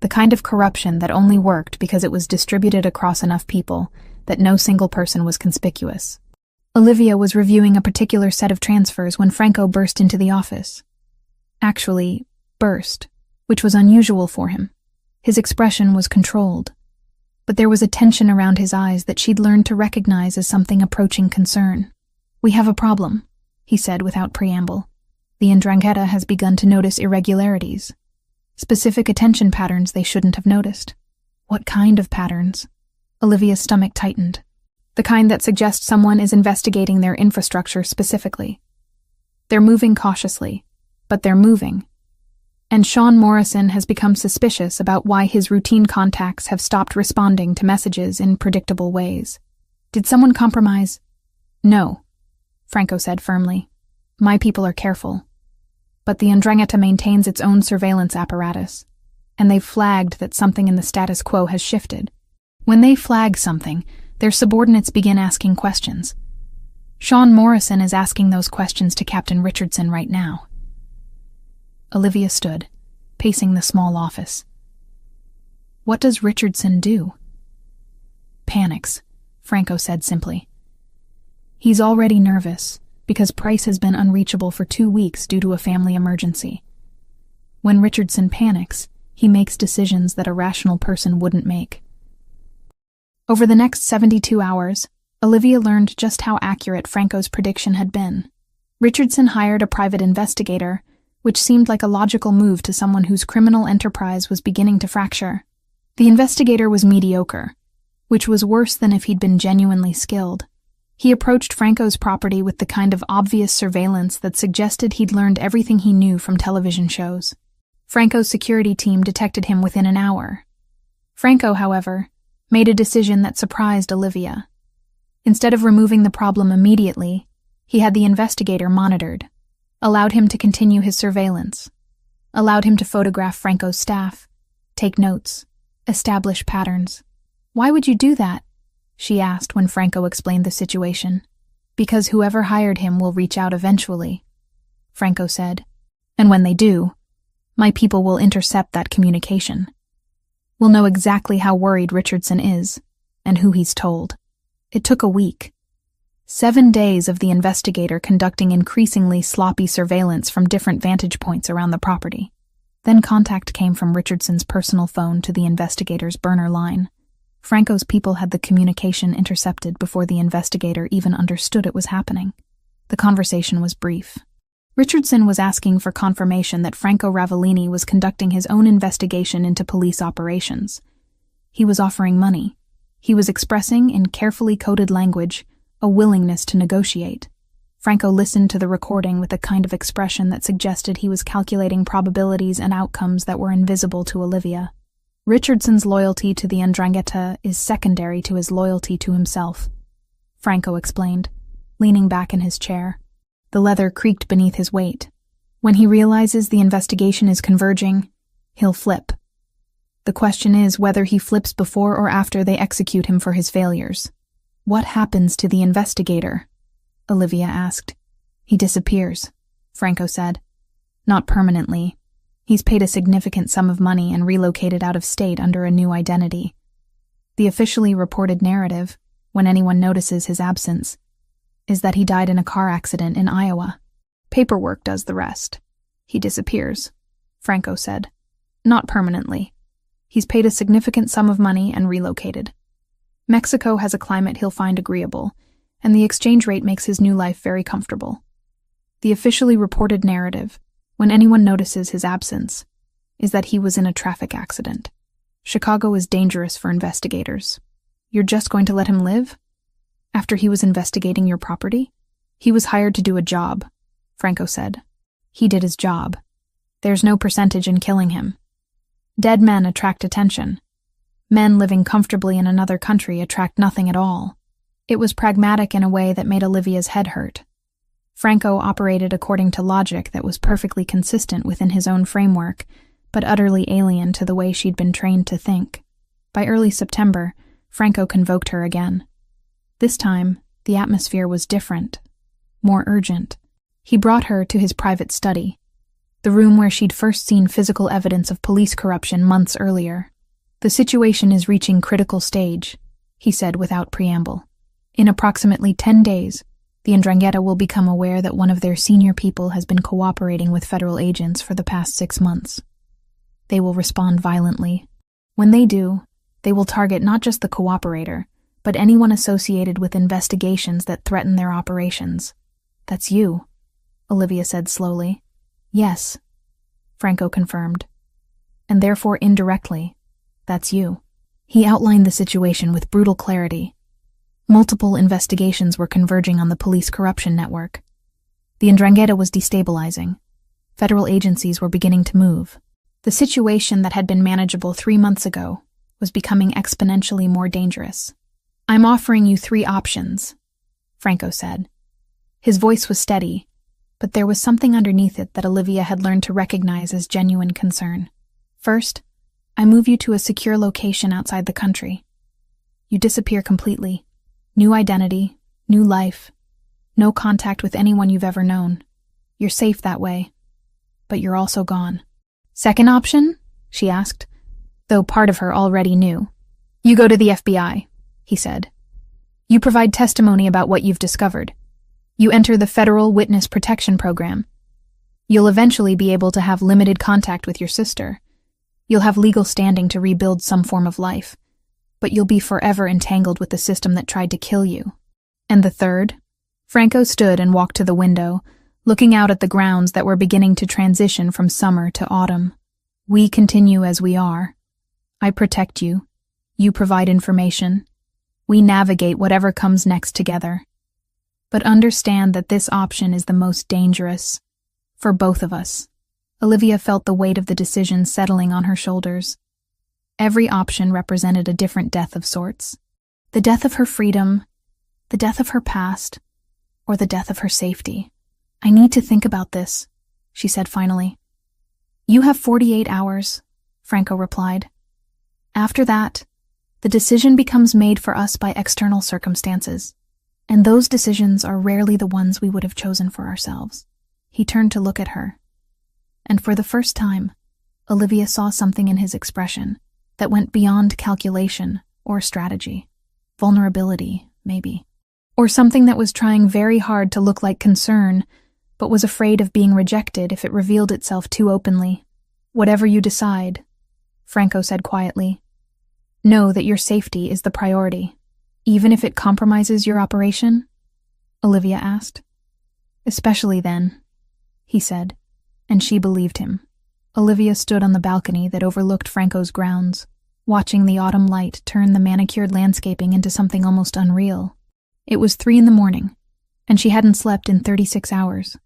The kind of corruption that only worked because it was distributed across enough people that no single person was conspicuous. Olivia was reviewing a particular set of transfers when Franco burst into the office. Actually, burst, which was unusual for him. His expression was controlled, but there was a tension around his eyes that she'd learned to recognize as something approaching concern. "We have a problem," he said without preamble. "The Ndrangheta has begun to notice irregularities. Specific attention patterns they shouldn't have noticed." "What kind of patterns?" Olivia's stomach tightened. "The kind that suggests someone is investigating their infrastructure specifically. They're moving cautiously, but they're moving. And Sean Morrison has become suspicious about why his routine contacts have stopped responding to messages in predictable ways. Did someone compromise?" "No," Franco said firmly. "My people are careful. But the Ndrangheta maintains its own surveillance apparatus, and they've flagged that something in the status quo has shifted. When they flag something, their subordinates begin asking questions. Sean Morrison is asking those questions to Captain Richardson right now." Olivia stood, pacing the small office. "What does Richardson do?" "Panics," Franco said simply. "He's already nervous, because Price has been unreachable for 2 weeks due to a family emergency. When Richardson panics, he makes decisions that a rational person wouldn't make." Over the next 72 hours, Olivia learned just how accurate Franco's prediction had been. Richardson hired a private investigator, which seemed like a logical move to someone whose criminal enterprise was beginning to fracture. The investigator was mediocre, which was worse than if he'd been genuinely skilled. He approached Franco's property with the kind of obvious surveillance that suggested he'd learned everything he knew from television shows. Franco's security team detected him within an hour. Franco, however, made a decision that surprised Olivia. Instead of removing the problem immediately, he had the investigator monitored, allowed him to continue his surveillance, allowed him to photograph Franco's staff, take notes, establish patterns. "Why would you do that?" she asked when Franco explained the situation. "Because whoever hired him will reach out eventually," Franco said. "And when they do, my people will intercept that communication. We'll know exactly how worried Richardson is, and who he's told." It took a week. 7 days of the investigator conducting increasingly sloppy surveillance from different vantage points around the property. Then contact came from Richardson's personal phone to the investigator's burner line. Franco's people had the communication intercepted before the investigator even understood it was happening. The conversation was brief. Richardson was asking for confirmation that Franco Ravellini was conducting his own investigation into police operations. He was offering money. He was expressing, in carefully coded language, a willingness to negotiate. Franco listened to the recording with a kind of expression that suggested he was calculating probabilities and outcomes that were invisible to Olivia. Richardson's loyalty to the 'Ndrangheta is secondary to his loyalty to himself, Franco explained, leaning back in his chair. The leather creaked beneath his weight. When he realizes the investigation is converging, he'll flip. The question is whether he flips before or after they execute him for his failures. What happens to the investigator? Olivia asked. He disappears, Franco said. Not permanently. He's paid a significant sum of money and relocated out of state under a new identity. The officially reported narrative, when anyone notices his absence, is that he died in a car accident in Iowa. Paperwork does the rest. He disappears, Franco said. Not permanently. He's paid a significant sum of money and relocated. Mexico has a climate he'll find agreeable, and the exchange rate makes his new life very comfortable. The officially reported narrative, when anyone notices his absence, is that he was in a traffic accident. Chicago is dangerous for investigators. You're just going to let him live? After he was investigating your property? He was hired to do a job, Franco said. He did his job. There's no percentage in killing him. Dead men attract attention. Men living comfortably in another country attract nothing at all. It was pragmatic in a way that made Olivia's head hurt. Franco operated according to logic that was perfectly consistent within his own framework, but utterly alien to the way she'd been trained to think. By early September, Franco convoked her again. This time, the atmosphere was different, more urgent. He brought her to his private study, the room where she'd first seen physical evidence of police corruption months earlier. The situation is reaching critical stage, he said without preamble. In approximately 10 days, the 'Ndrangheta will become aware that one of their senior people has been cooperating with federal agents for the past 6 months. They will respond violently. When they do, they will target not just the cooperator, but anyone associated with investigations that threaten their operations. That's you, Olivia said slowly. Yes, Franco confirmed. And therefore indirectly, that's you. He outlined the situation with brutal clarity. Multiple investigations were converging on the police corruption network. The 'Ndrangheta was destabilizing. Federal agencies were beginning to move. The situation that had been manageable 3 months ago was becoming exponentially more dangerous. I'm offering you 3 options, Franco said. His voice was steady, but there was something underneath it that Olivia had learned to recognize as genuine concern. First, I move you to a secure location outside the country. You disappear completely. New identity, new life, no contact with anyone you've ever known. You're safe that way, but you're also gone. Second option? She asked, though part of her already knew. You go to the FBI, he said. You provide testimony about what you've discovered. You enter the Federal Witness Protection Program. You'll eventually be able to have limited contact with your sister. You'll have legal standing to rebuild some form of life, but you'll be forever entangled with the system that tried to kill you. And the third? Franco stood and walked to the window, looking out at the grounds that were beginning to transition from summer to autumn. We continue as we are. I protect you. You provide information. We navigate whatever comes next together. But understand that this option is the most dangerous. For both of us. Olivia felt the weight of the decision settling on her shoulders. Every option represented a different death of sorts. The death of her freedom, the death of her past, or the death of her safety. I need to think about this, she said finally. You have 48 hours, Franco replied. After that, the decision becomes made for us by external circumstances, and those decisions are rarely the ones we would have chosen for ourselves. He turned to look at her. And for the first time, Olivia saw something in his expression that went beyond calculation or strategy. Vulnerability, maybe. Or something that was trying very hard to look like concern, but was afraid of being rejected if it revealed itself too openly. Whatever you decide, Franco said quietly. Know that your safety is the priority, even if it compromises your operation? Olivia asked. Especially then, he said, and she believed him. Olivia stood on the balcony that overlooked Franco's grounds, watching the autumn light turn the manicured landscaping into something almost unreal. It was 3 a.m, and she hadn't slept in 36 hours.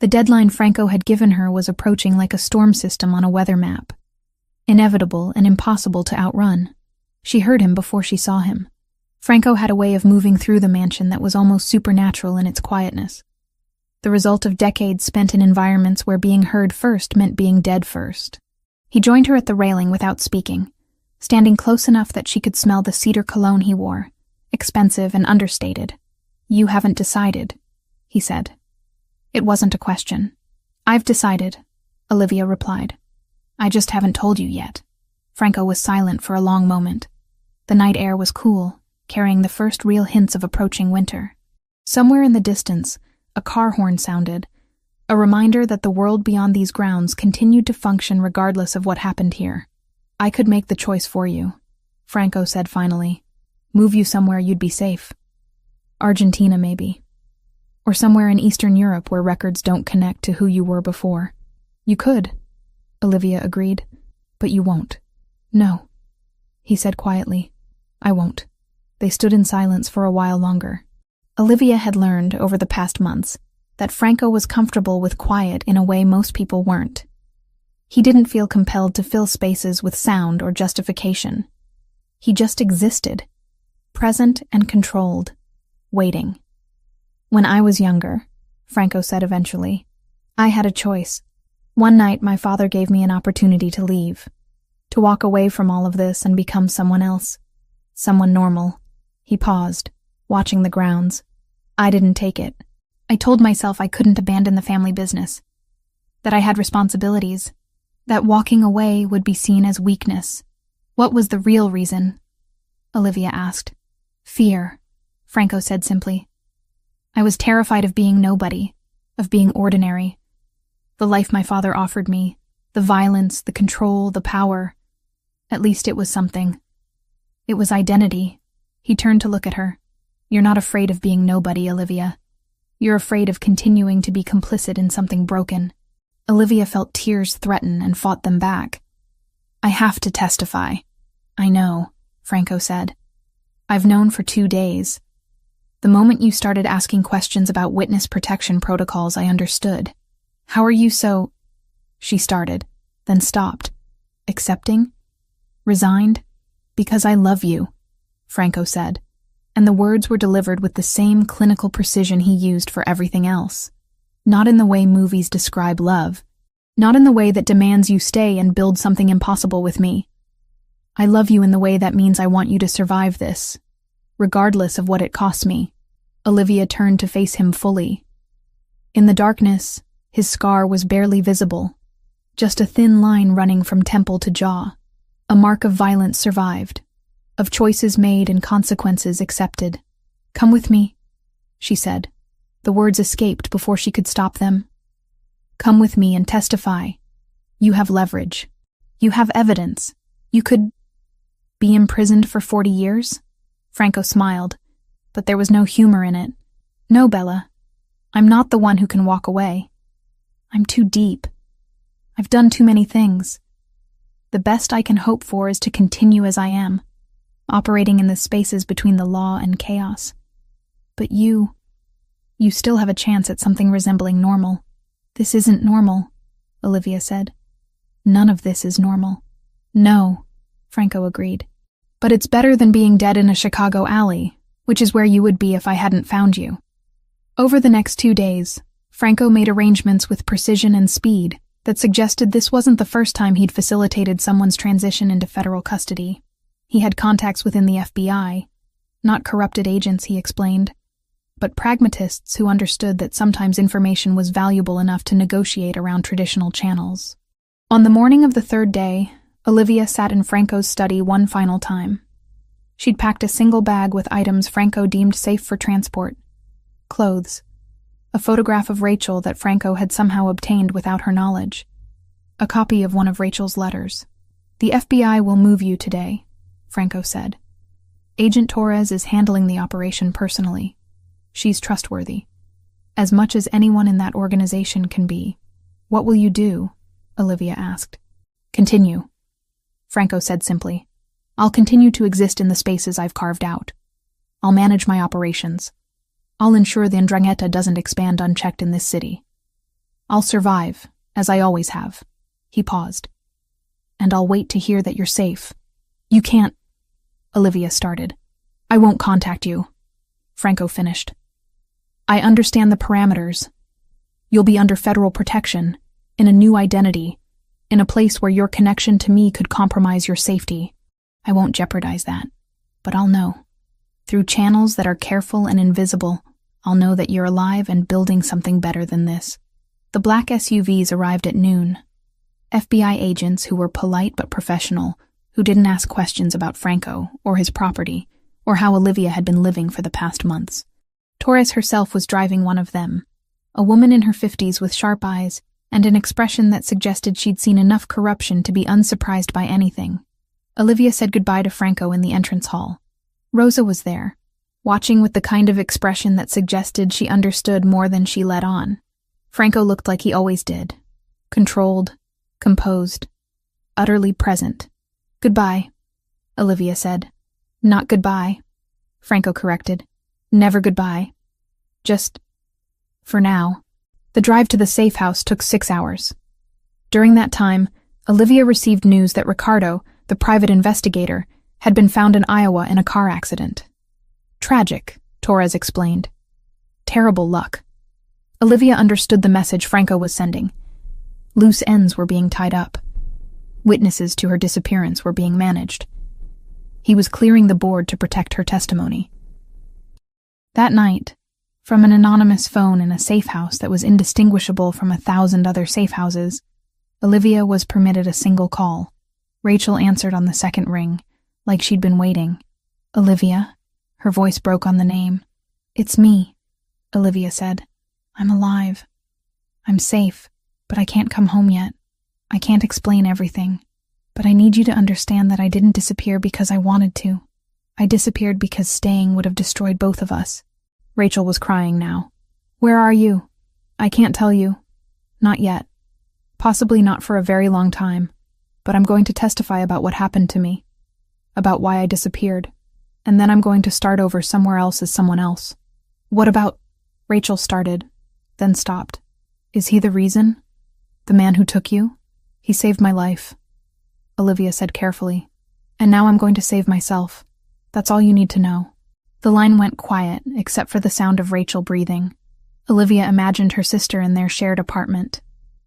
The deadline Franco had given her was approaching like a storm system on a weather map. Inevitable and impossible to outrun. She heard him before she saw him. Franco had a way of moving through the mansion that was almost supernatural in its quietness. The result of decades spent in environments where being heard first meant being dead first. He joined her at the railing without speaking, standing close enough that she could smell the cedar cologne he wore, expensive and understated. You haven't decided, he said. It wasn't a question. I've decided, Olivia replied. I just haven't told you yet. Franco was silent for a long moment. The night air was cool, carrying the first real hints of approaching winter. Somewhere in the distance, a car horn sounded, a reminder that the world beyond these grounds continued to function regardless of what happened here. I could make the choice for you, Franco said finally. Move you somewhere you'd be safe. Argentina, maybe. Or somewhere in Eastern Europe where records don't connect to who you were before. You could, Olivia agreed, but you won't. No, he said quietly. I won't. They stood in silence for a while longer. Olivia had learned, over the past months, that Franco was comfortable with quiet in a way most people weren't. He didn't feel compelled to fill spaces with sound or justification. He just existed, present and controlled, waiting. When I was younger, Franco said eventually, I had a choice. One night my father gave me an opportunity to leave, to walk away from all of this and become someone else, someone normal. He paused, watching the grounds. I didn't take it. I told myself I couldn't abandon the family business, that I had responsibilities, that walking away would be seen as weakness. What was the real reason? Olivia asked. Fear, Franco said simply. I was terrified of being nobody, of being ordinary. The life my father offered me, the violence, the control, the power. At least it was something. It was identity. He turned to look at her. You're not afraid of being nobody, Olivia. You're afraid of continuing to be complicit in something broken. Olivia felt tears threaten and fought them back. I have to testify. I know, Franco said. I've known for 2 days. The moment you started asking questions about witness protection protocols, I understood. How are you so... She started, then stopped. Accepting? Resigned? Because I love you, Franco said, and the words were delivered with the same clinical precision he used for everything else. Not in the way movies describe love. Not in the way that demands you stay and build something impossible with me. I love you in the way that means I want you to survive this, regardless of what it costs me. Olivia turned to face him fully. In the darkness, his scar was barely visible, just a thin line running from temple to jaw. A mark of violence survived, of choices made and consequences accepted. Come with me, she said. The words escaped before she could stop them. Come with me and testify. You have leverage. You have evidence. You could be imprisoned for 40 years? Franco smiled, but there was no humor in it. No, Bella. I'm not the one who can walk away. I'm too deep. I've done too many things. The best I can hope for is to continue as I am, operating in the spaces between the law and chaos. But you still have a chance at something resembling normal. This isn't normal, Olivia said. None of this is normal. No, Franco agreed. But it's better than being dead in a Chicago alley, which is where you would be if I hadn't found you. Over the next 2 days, Franco made arrangements with precision and speed that suggested this wasn't the first time he'd facilitated someone's transition into federal custody. He had contacts within the FBI, not corrupted agents, he explained, but pragmatists who understood that sometimes information was valuable enough to negotiate around traditional channels. On the morning of the 3rd day, Olivia sat in Franco's study one final time. She'd packed a single bag with items Franco deemed safe for transport. Clothes. A photograph of Rachel that Franco had somehow obtained without her knowledge. A copy of one of Rachel's letters. The FBI will move you today, Franco said. Agent Torres is handling the operation personally. She's trustworthy. As much as anyone in that organization can be. What will you do? Olivia asked. Continue, Franco said simply. I'll continue to exist in the spaces I've carved out. I'll manage my operations. I'll ensure the Ndrangheta doesn't expand unchecked in this city. I'll survive, as I always have. He paused. And I'll wait to hear that you're safe. You can't, Olivia started. I won't contact you, Franco finished. I understand the parameters. You'll be under federal protection, in a new identity, in a place where your connection to me could compromise your safety. I won't jeopardize that, but I'll know. Through channels that are careful and invisible, I'll know that you're alive and building something better than this. The black SUVs arrived at noon. FBI agents who were polite but professional, who didn't ask questions about Franco or his property, or how Olivia had been living for the past months. Torres herself was driving one of them, a woman in her 50s with sharp eyes and an expression that suggested she'd seen enough corruption to be unsurprised by anything. Olivia said goodbye to Franco in the entrance hall. Rosa was there, watching with the kind of expression that suggested she understood more than she let on. Franco looked like he always did. Controlled, composed, utterly present. Goodbye, Olivia said. Not goodbye, Franco corrected. Never goodbye. Just, for now. The drive to the safe house took 6 hours. During that time, Olivia received news that Ricardo, the private investigator, had been found in Iowa in a car accident. Tragic, Torres explained. Terrible luck. Olivia understood the message Franco was sending. Loose ends were being tied up. Witnesses to her disappearance were being managed. He was clearing the board to protect her testimony. That night, from an anonymous phone in a safe house that was indistinguishable from 1,000 other safe houses, Olivia was permitted a single call. Rachel answered on the second ring, like she'd been waiting. Olivia? Her voice broke on the name. It's me, Olivia said. I'm alive. I'm safe, but I can't come home yet. I can't explain everything, but I need you to understand that I didn't disappear because I wanted to. I disappeared because staying would have destroyed both of us. Rachel was crying now. Where are you? I can't tell you. Not yet. Possibly not for a very long time, but I'm going to testify about what happened to me, about why I disappeared, and then I'm going to start over somewhere else as someone else. What about... Rachel started, then stopped. Is he the reason? The man who took you? He saved my life, Olivia said carefully. And now I'm going to save myself. That's all you need to know. The line went quiet, except for the sound of Rachel breathing. Olivia imagined her sister in their shared apartment,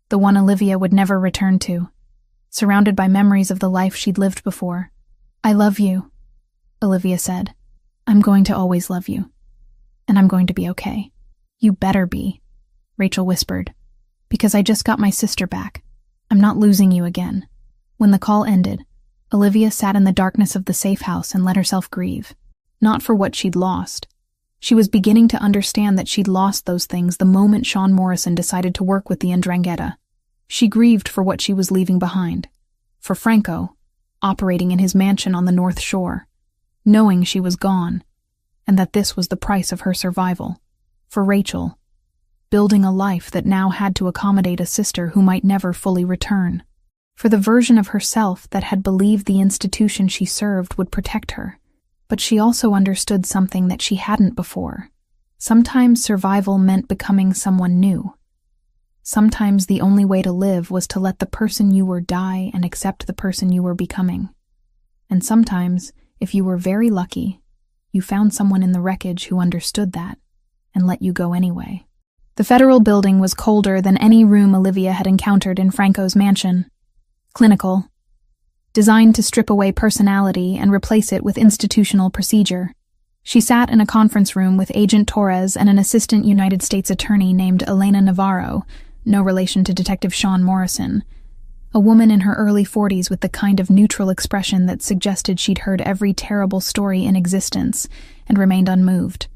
the one Olivia would never return to, surrounded by memories of the life she'd lived before. I love you, Olivia said. I'm going to always love you. And I'm going to be okay. You better be, Rachel whispered, because I just got my sister back. I'm not losing you again. When the call ended, Olivia sat in the darkness of the safe house and let herself grieve. Not for what she'd lost. She was beginning to understand that she'd lost those things the moment Sean Morrison decided to work with the Ndrangheta. She grieved for what she was leaving behind. For Franco, operating in his mansion on the North Shore, knowing she was gone, and that this was the price of her survival. For Rachel, building a life that now had to accommodate a sister who might never fully return. For the version of herself that had believed the institution she served would protect her. But she also understood something that she hadn't before. Sometimes survival meant becoming someone new. Sometimes the only way to live was to let the person you were die and accept the person you were becoming. And sometimes, if you were very lucky, you found someone in the wreckage who understood that and let you go anyway. The federal building was colder than any room Olivia had encountered in Franco's mansion. Clinical. Designed to strip away personality and replace it with institutional procedure. She sat in a conference room with Agent Torres and an assistant United States attorney named Elena Navarro, no relation to Detective Sean Morrison, a woman in her early 40s with the kind of neutral expression that suggested she'd heard every terrible story in existence and remained unmoved.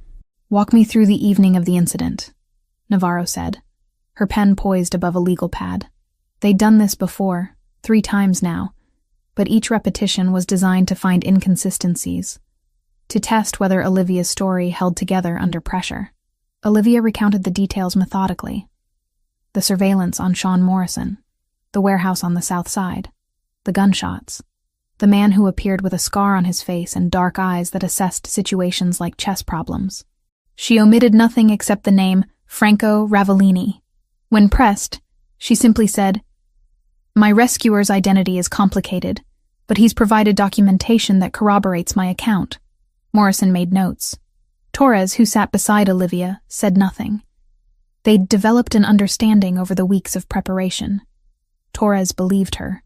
Walk me through the evening of the incident, Navarro said, her pen poised above a legal pad. They'd done this before, 3 times now, but each repetition was designed to find inconsistencies, to test whether Olivia's story held together under pressure. Olivia recounted the details methodically. The surveillance on Sean Morrison, the warehouse on the south side, the gunshots, the man who appeared with a scar on his face and dark eyes that assessed situations like chess problems. She omitted nothing except the name Franco Ravellini. When pressed, she simply said, "My rescuer's identity is complicated, but he's provided documentation that corroborates my account." Morrison made notes. Torres, who sat beside Olivia, said nothing. They'd developed an understanding over the weeks of preparation. Torres believed her.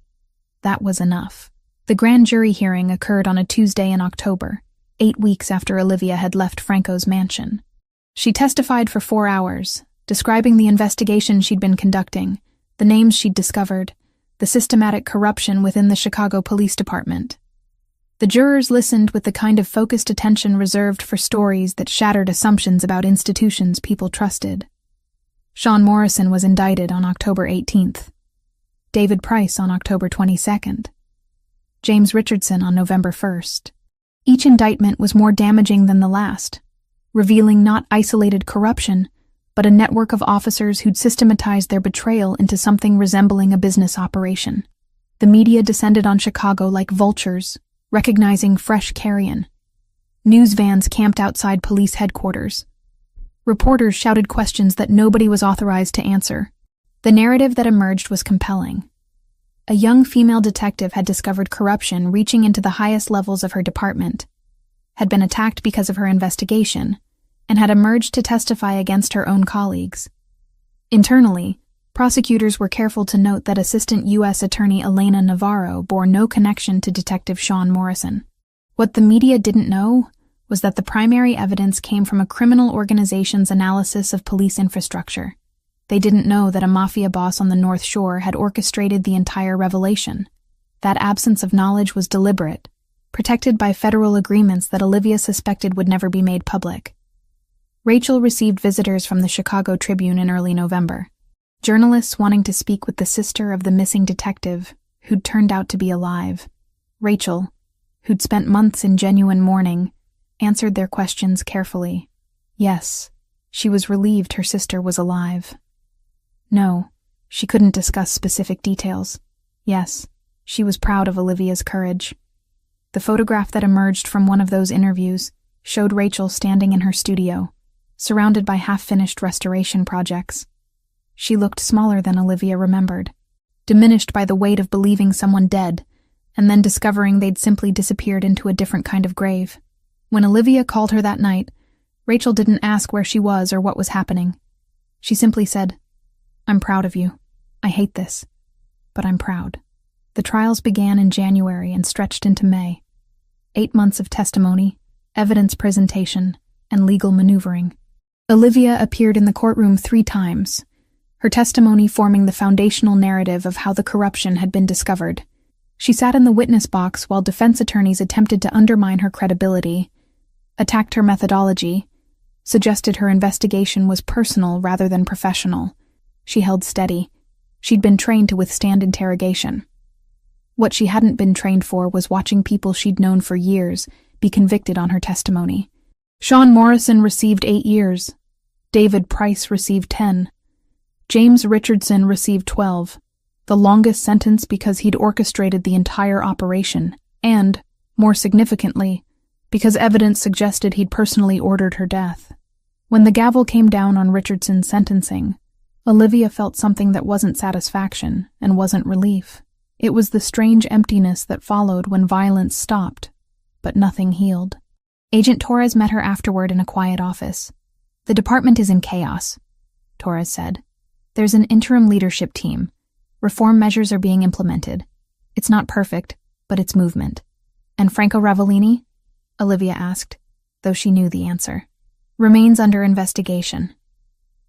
That was enough. The grand jury hearing occurred on a Tuesday in October, 8 weeks after Olivia had left Franco's mansion. She testified for 4 hours, describing the investigation she'd been conducting, the names she'd discovered, the systematic corruption within the Chicago Police Department. The jurors listened with the kind of focused attention reserved for stories that shattered assumptions about institutions people trusted. Sean Morrison was indicted on October 18th. David Price on October 22nd. James Richardson on November 1st. Each indictment was more damaging than the last, revealing not isolated corruption, but a network of officers who'd systematized their betrayal into something resembling a business operation. The media descended on Chicago like vultures, recognizing fresh carrion. News vans camped outside police headquarters. Reporters shouted questions that nobody was authorized to answer. The narrative that emerged was compelling. A young female detective had discovered corruption reaching into the highest levels of her department, had been attacked because of her investigation, and had emerged to testify against her own colleagues. Internally, prosecutors were careful to note that Assistant U.S. Attorney Elena Navarro bore no connection to Detective Sean Morrison. What the media didn't know was that the primary evidence came from a criminal organization's analysis of police infrastructure. They didn't know that a mafia boss on the North Shore had orchestrated the entire revelation. That absence of knowledge was deliberate, protected by federal agreements that Olivia suspected would never be made public. Rachel received visitors from the Chicago Tribune in early November. Journalists wanting to speak with the sister of the missing detective, who'd turned out to be alive. Rachel, who'd spent months in genuine mourning, answered their questions carefully. Yes, she was relieved her sister was alive. No, she couldn't discuss specific details. Yes, she was proud of Olivia's courage. The photograph that emerged from one of those interviews showed Rachel standing in her studio, surrounded by half-finished restoration projects. She looked smaller than Olivia remembered, diminished by the weight of believing someone dead, and then discovering they'd simply disappeared into a different kind of grave. When Olivia called her that night, Rachel didn't ask where she was or what was happening. She simply said, "I'm proud of you. I hate this, but I'm proud." The trials began in January and stretched into May. 8 months of testimony, evidence presentation, and legal maneuvering. Olivia appeared in the courtroom 3 times, her testimony forming the foundational narrative of how the corruption had been discovered. She sat in the witness box while defense attorneys attempted to undermine her credibility, attacked her methodology, suggested her investigation was personal rather than professional. She held steady. She'd been trained to withstand interrogation. What she hadn't been trained for was watching people she'd known for years be convicted on her testimony. Sean Morrison received 8 years. David Price received 10. James Richardson received 12, the longest sentence because he'd orchestrated the entire operation, and, more significantly, because evidence suggested he'd personally ordered her death. When the gavel came down on Richardson's sentencing, Olivia felt something that wasn't satisfaction and wasn't relief. It was the strange emptiness that followed when violence stopped, but nothing healed. Agent Torres met her afterward in a quiet office. "The department is in chaos," Torres said. "There's an interim leadership team. Reform measures are being implemented. It's not perfect, but it's movement." "And Franco Ravellini?" Olivia asked, though she knew the answer. "Remains under investigation,"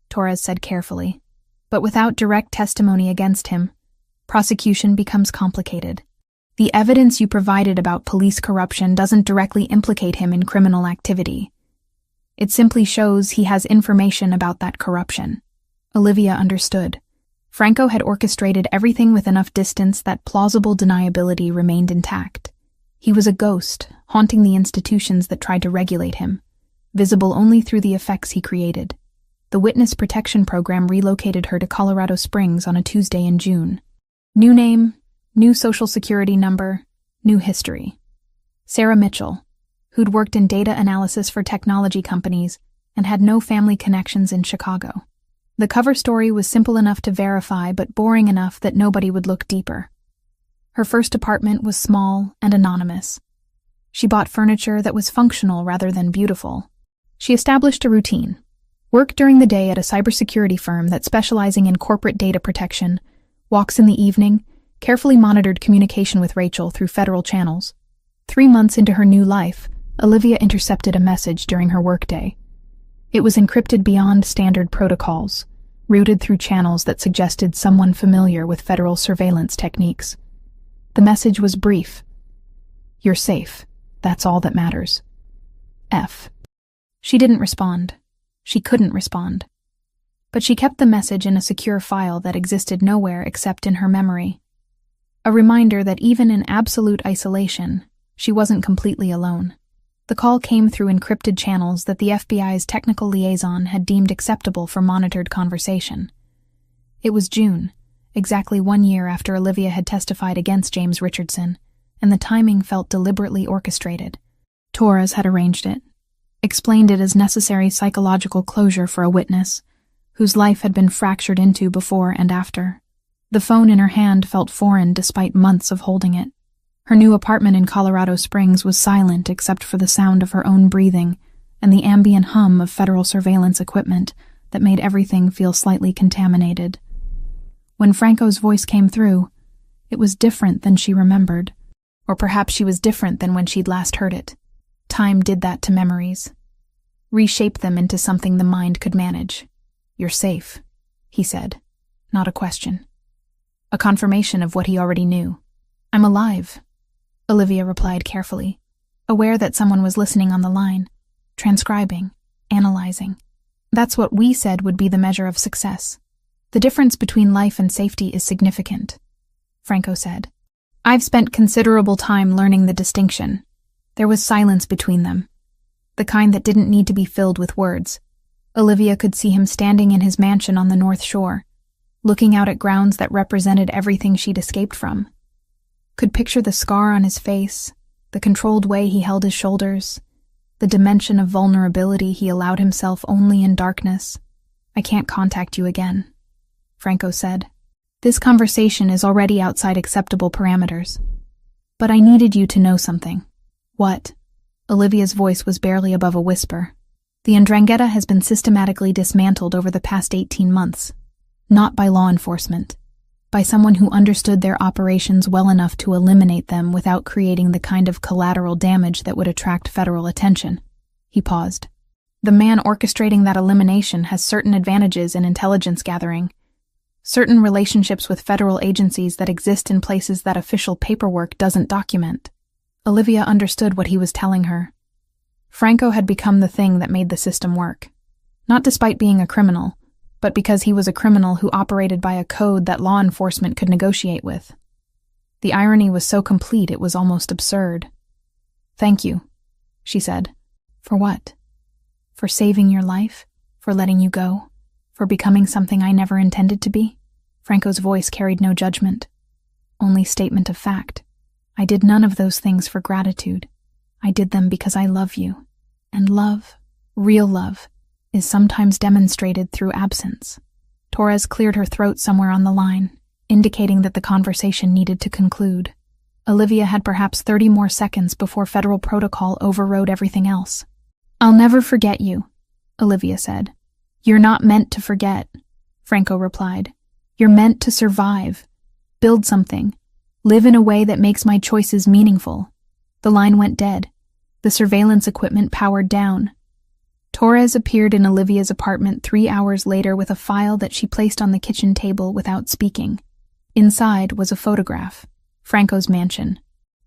Torres said carefully. "But without direct testimony against him, prosecution becomes complicated. The evidence you provided about police corruption doesn't directly implicate him in criminal activity. It simply shows he has information about that corruption." Olivia understood. Franco had orchestrated everything with enough distance that plausible deniability remained intact. He was a ghost, haunting the institutions that tried to regulate him, visible only through the effects he created. The Witness Protection Program relocated her to Colorado Springs on a Tuesday in June. New name, new social security number, new history. Sarah Mitchell, who'd worked in data analysis for technology companies and had no family connections in Chicago. The cover story was simple enough to verify but boring enough that nobody would look deeper. Her first apartment was small and anonymous. She bought furniture that was functional rather than beautiful. She established a routine. Work during the day at a cybersecurity firm that specializing in corporate data protection, walks in the evening, carefully monitored communication with Rachel through federal channels. 3 months into her new life, Olivia intercepted a message during her workday. It was encrypted beyond standard protocols, routed through channels that suggested someone familiar with federal surveillance techniques. The message was brief. "You're safe. That's all that matters. F." She didn't respond. She couldn't respond. But she kept the message in a secure file that existed nowhere except in her memory. A reminder that even in absolute isolation, she wasn't completely alone. The call came through encrypted channels that the FBI's technical liaison had deemed acceptable for monitored conversation. It was June, exactly 1 year after Olivia had testified against James Richardson, and the timing felt deliberately orchestrated. Torres had arranged it, explained it as necessary psychological closure for a witness, whose life had been fractured into before and after. The phone in her hand felt foreign despite months of holding it. Her new apartment in Colorado Springs was silent except for the sound of her own breathing and the ambient hum of federal surveillance equipment that made everything feel slightly contaminated. When Franco's voice came through, it was different than she remembered. Or perhaps she was different than when she'd last heard it. Time did that to memories. Reshaped them into something the mind could manage. "You're safe," he said, not a question. A confirmation of what he already knew. "I'm alive," Olivia replied carefully, aware that someone was listening on the line, transcribing, analyzing. "That's what we said would be the measure of success. The difference between life and safety is significant," Franco said. "I've spent considerable time learning the distinction." There was silence between them, the kind that didn't need to be filled with words. Olivia could see him standing in his mansion on the North Shore, looking out at grounds that represented everything she'd escaped from. Could picture the scar on his face, the controlled way he held his shoulders, the dimension of vulnerability he allowed himself only in darkness. "I can't contact you again," Franco said. "This conversation is already outside acceptable parameters. But I needed you to know something." "What?" Olivia's voice was barely above a whisper. "The Ndrangheta has been systematically dismantled over the past 18 months. Not by law enforcement. By someone who understood their operations well enough to eliminate them without creating the kind of collateral damage that would attract federal attention." He paused. "The man orchestrating that elimination has certain advantages in intelligence gathering, certain relationships with federal agencies that exist in places that official paperwork doesn't document." Olivia understood what he was telling her. Franco had become the thing that made the system work. Not despite being a criminal, but because he was a criminal who operated by a code that law enforcement could negotiate with. The irony was so complete it was almost absurd. "Thank you," she said. "For what?" "For saving your life, for letting you go, for becoming something I never intended to be." Franco's voice carried no judgment, only statement of fact. "I did none of those things for gratitude. I did them because I love you. And love, real love, is sometimes demonstrated through absence." Torres cleared her throat somewhere on the line, indicating that the conversation needed to conclude. Olivia had perhaps 30 more seconds before federal protocol overrode everything else. "I'll never forget you," Olivia said. "You're not meant to forget," Franco replied. "You're meant to survive, build something, live in a way that makes my choices meaningful." The line went dead. The surveillance equipment powered down. Torres appeared in Olivia's apartment 3 hours later with a file that she placed on the kitchen table without speaking. Inside was a photograph, Franco's mansion.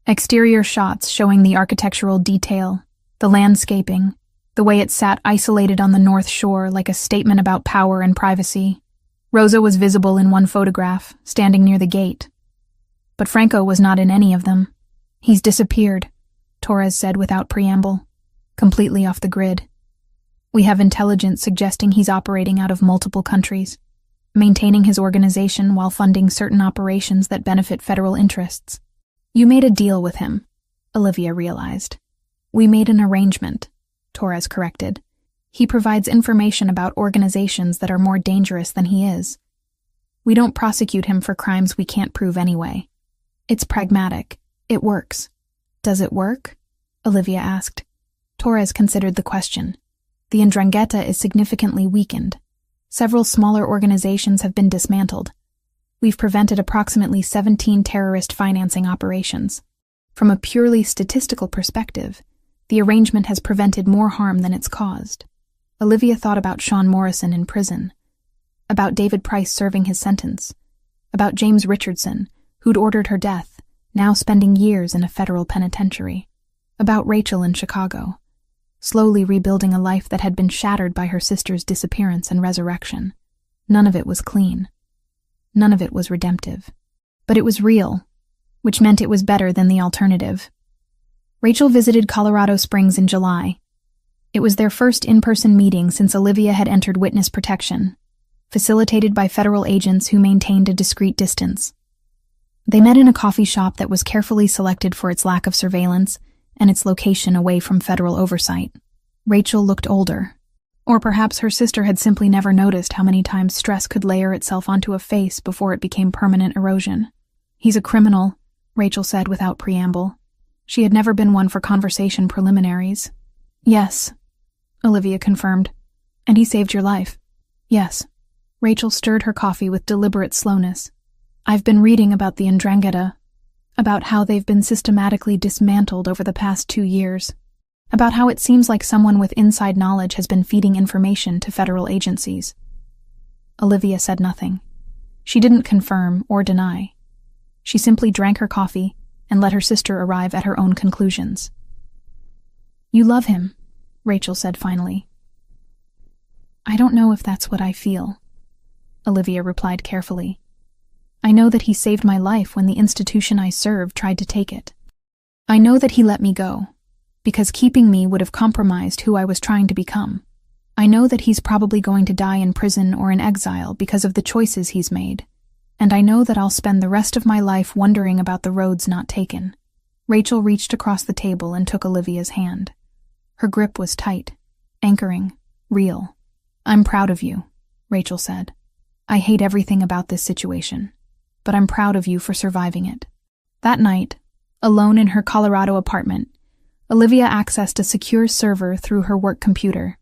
Exterior shots showing the architectural detail, the landscaping, the way it sat isolated on the North Shore like a statement about power and privacy. Rosa was visible in one photograph, standing near the gate. But Franco was not in any of them. He's disappeared, Torres said without preamble, completely off the grid. We have intelligence suggesting he's operating out of multiple countries, maintaining his organization while funding certain operations that benefit federal interests. You made a deal with him, Olivia realized. We made an arrangement, Torres corrected. He provides information about organizations that are more dangerous than he is. We don't prosecute him for crimes we can't prove anyway. It's pragmatic. It works. Does it work? Olivia asked. Torres considered the question. The 'Ndrangheta is significantly weakened. Several smaller organizations have been dismantled. We've prevented approximately 17 terrorist financing operations. From a purely statistical perspective, the arrangement has prevented more harm than it's caused. Olivia thought about Sean Morrison in prison, about David Price serving his sentence, about James Richardson, who'd ordered her death, now spending years in a federal penitentiary, about Rachel in Chicago, slowly rebuilding a life that had been shattered by her sister's disappearance and resurrection. None of it was clean. None of it was redemptive. But it was real, which meant it was better than the alternative. Rachel visited Colorado Springs in July. It was their first in-person meeting since Olivia had entered witness protection, facilitated by federal agents who maintained a discreet distance. They met in a coffee shop that was carefully selected for its lack of surveillance and its location away from federal oversight. Rachel looked older, or perhaps her sister had simply never noticed how many times stress could layer itself onto a face before it became permanent erosion. He's a criminal, Rachel said without preamble. She had never been one for conversation preliminaries. Yes, Olivia confirmed. And he saved your life. Yes. Rachel stirred her coffee with deliberate slowness. I've been reading about the 'Ndrangheta, about how they've been systematically dismantled over the past 2 years, about how it seems like someone with inside knowledge has been feeding information to federal agencies. Olivia said nothing. She didn't confirm or deny. She simply drank her coffee and let her sister arrive at her own conclusions. You love him, Rachel said finally. I don't know if that's what I feel, Olivia replied carefully. I know that he saved my life when the institution I served tried to take it. I know that he let me go, because keeping me would have compromised who I was trying to become. I know that he's probably going to die in prison or in exile because of the choices he's made, and I know that I'll spend the rest of my life wondering about the roads not taken. Rachel reached across the table and took Olivia's hand. Her grip was tight, anchoring, real. I'm proud of you, Rachel said. I hate everything about this situation, but I'm proud of you for surviving it. That night, alone in her Colorado apartment, Olivia accessed a secure server through her work computer.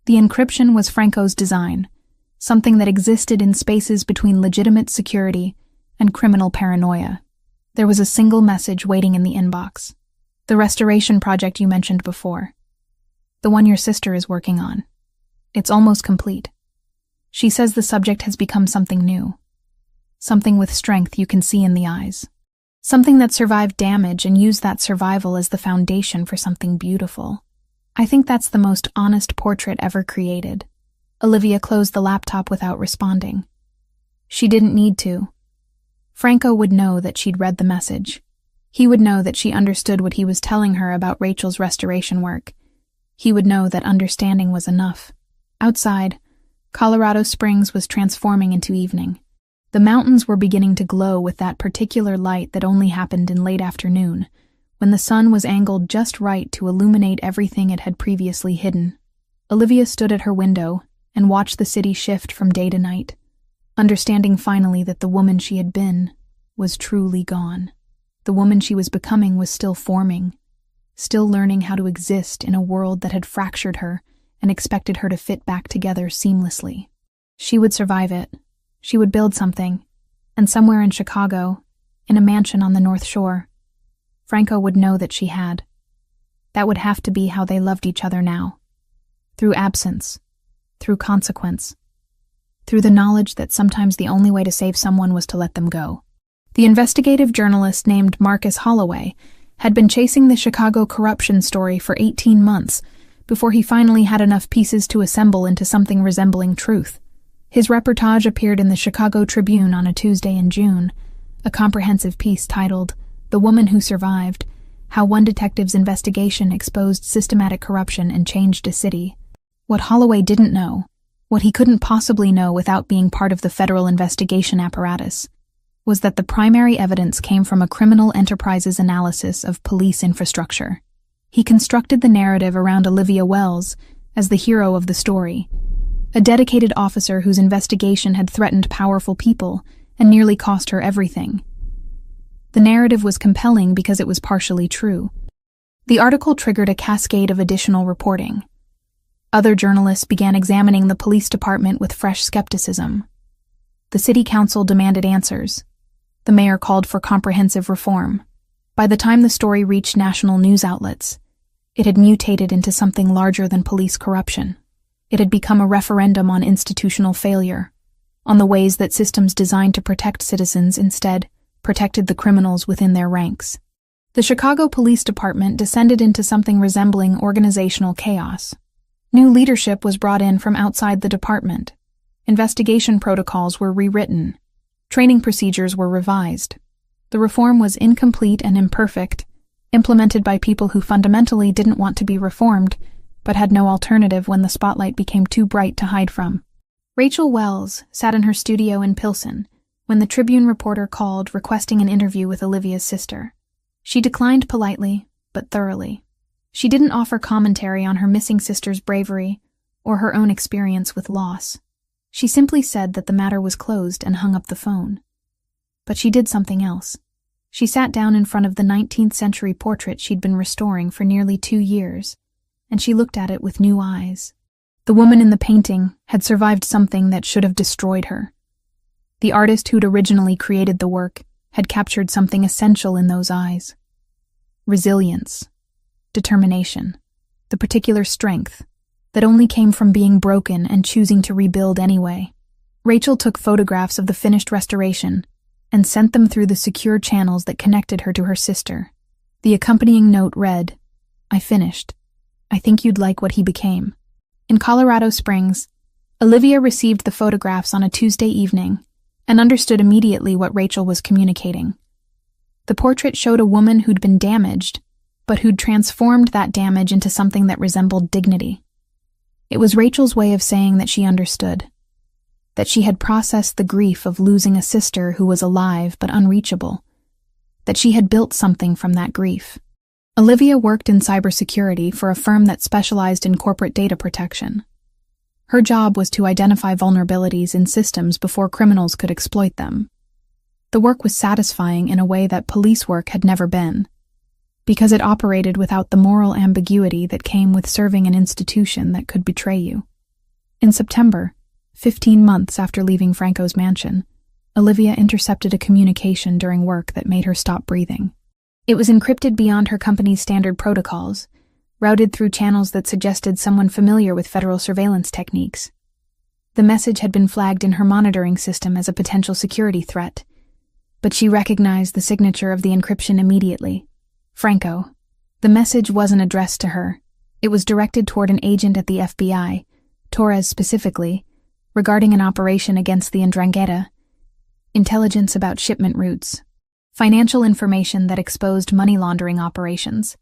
The encryption was Franco's design, something that existed in spaces between legitimate security and criminal paranoia. There was a single message waiting in the inbox. The restoration project you mentioned before. The one your sister is working on. It's almost complete. She says the subject has become something new. Something with strength you can see in the eyes. Something that survived damage and used that survival as the foundation for something beautiful. I think that's the most honest portrait ever created. Olivia closed the laptop without responding. She didn't need to. Franco would know that she'd read the message. He would know that she understood what he was telling her about Rachel's restoration work. He would know that understanding was enough. Outside, Colorado Springs was transforming into evening. The mountains were beginning to glow with that particular light that only happened in late afternoon, when the sun was angled just right to illuminate everything it had previously hidden. Olivia stood at her window and watched the city shift from day to night, understanding finally that the woman she had been was truly gone. The woman she was becoming was still forming, still learning how to exist in a world that had fractured her and expected her to fit back together seamlessly. She would survive it. She would build something, and somewhere in Chicago, in a mansion on the North Shore, Franco would know that she had. That would have to be how they loved each other now. Through absence, through consequence, through the knowledge that sometimes the only way to save someone was to let them go. The investigative journalist named Marcus Holloway had been chasing the Chicago corruption story for 18 months before he finally had enough pieces to assemble into something resembling truth. His reportage appeared in the Chicago Tribune on a Tuesday in June, a comprehensive piece titled, "The Woman Who Survived: How One Detective's Investigation Exposed Systematic Corruption and Changed a City." What Holloway didn't know, what he couldn't possibly know without being part of the federal investigation apparatus, was that the primary evidence came from a criminal enterprise's analysis of police infrastructure. He constructed the narrative around Olivia Wells as the hero of the story, a dedicated officer whose investigation had threatened powerful people and nearly cost her everything. The narrative was compelling because it was partially true. The article triggered a cascade of additional reporting. Other journalists began examining the police department with fresh skepticism. The city council demanded answers. The mayor called for comprehensive reform. By the time the story reached national news outlets, it had mutated into something larger than police corruption. It had become a referendum on institutional failure, on the ways that systems designed to protect citizens instead protected the criminals within their ranks. The Chicago Police Department descended into something resembling organizational chaos. New leadership was brought in from outside the department. Investigation protocols were rewritten. Training procedures were revised. The reform was incomplete and imperfect, implemented by people who fundamentally didn't want to be reformed, but had no alternative when the spotlight became too bright to hide from. Rachel Wells sat in her studio in Pilsen when the Tribune reporter called requesting an interview with Olivia's sister. She declined politely, but thoroughly. She didn't offer commentary on her missing sister's bravery or her own experience with loss. She simply said that the matter was closed and hung up the phone. But she did something else. She sat down in front of the 19th century portrait she'd been restoring for nearly 2 years, and she looked at it with new eyes. The woman in the painting had survived something that should have destroyed her. The artist who'd originally created the work had captured something essential in those eyes. Resilience, determination, the particular strength that only came from being broken and choosing to rebuild anyway. Rachel took photographs of the finished restoration and sent them through the secure channels that connected her to her sister. The accompanying note read, "I finished. I think you'd like what he became." In Colorado Springs, Olivia received the photographs on a Tuesday evening and understood immediately what Rachel was communicating. The portrait showed a woman who'd been damaged, but who'd transformed that damage into something that resembled dignity. It was Rachel's way of saying that she understood, that she had processed the grief of losing a sister who was alive but unreachable, that she had built something from that grief. Olivia worked in cybersecurity for a firm that specialized in corporate data protection. Her job was to identify vulnerabilities in systems before criminals could exploit them. The work was satisfying in a way that police work had never been, because it operated without the moral ambiguity that came with serving an institution that could betray you. In September, 15 months after leaving Franco's mansion, Olivia intercepted a communication during work that made her stop breathing. It was encrypted beyond her company's standard protocols, routed through channels that suggested someone familiar with federal surveillance techniques. The message had been flagged in her monitoring system as a potential security threat, but she recognized the signature of the encryption immediately. Franco. The message wasn't addressed to her. It was directed toward an agent at the FBI, Torres specifically, regarding an operation against the Ndrangheta, intelligence about shipment routes, financial information that exposed money laundering operations,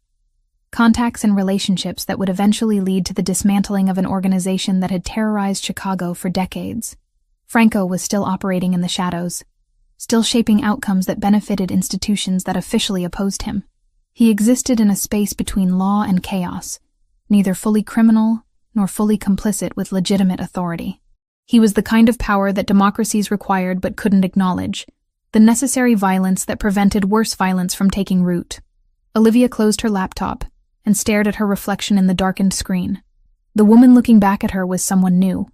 contacts and relationships that would eventually lead to the dismantling of an organization that had terrorized Chicago for decades. Franco was still operating in the shadows, still shaping outcomes that benefited institutions that officially opposed him. He existed in a space between law and chaos, neither fully criminal nor fully complicit with legitimate authority. He was the kind of power that democracies required but couldn't acknowledge, the necessary violence that prevented worse violence from taking root. Olivia closed her laptop and stared at her reflection in the darkened screen. The woman looking back at her was someone new,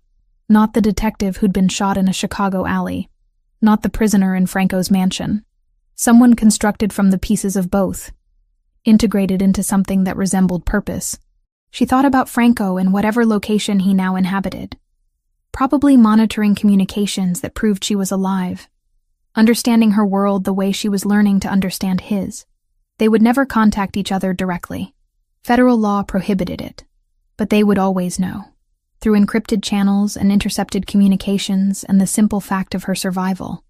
not the detective who'd been shot in a Chicago alley, not the prisoner in Franco's mansion. Someone constructed from the pieces of both, integrated into something that resembled purpose. She thought about Franco in whatever location he now inhabited, probably monitoring communications that proved she was alive, understanding her world the way she was learning to understand his. They would never contact each other directly. Federal law prohibited it, but they would always know. Through encrypted channels and intercepted communications and the simple fact of her survival,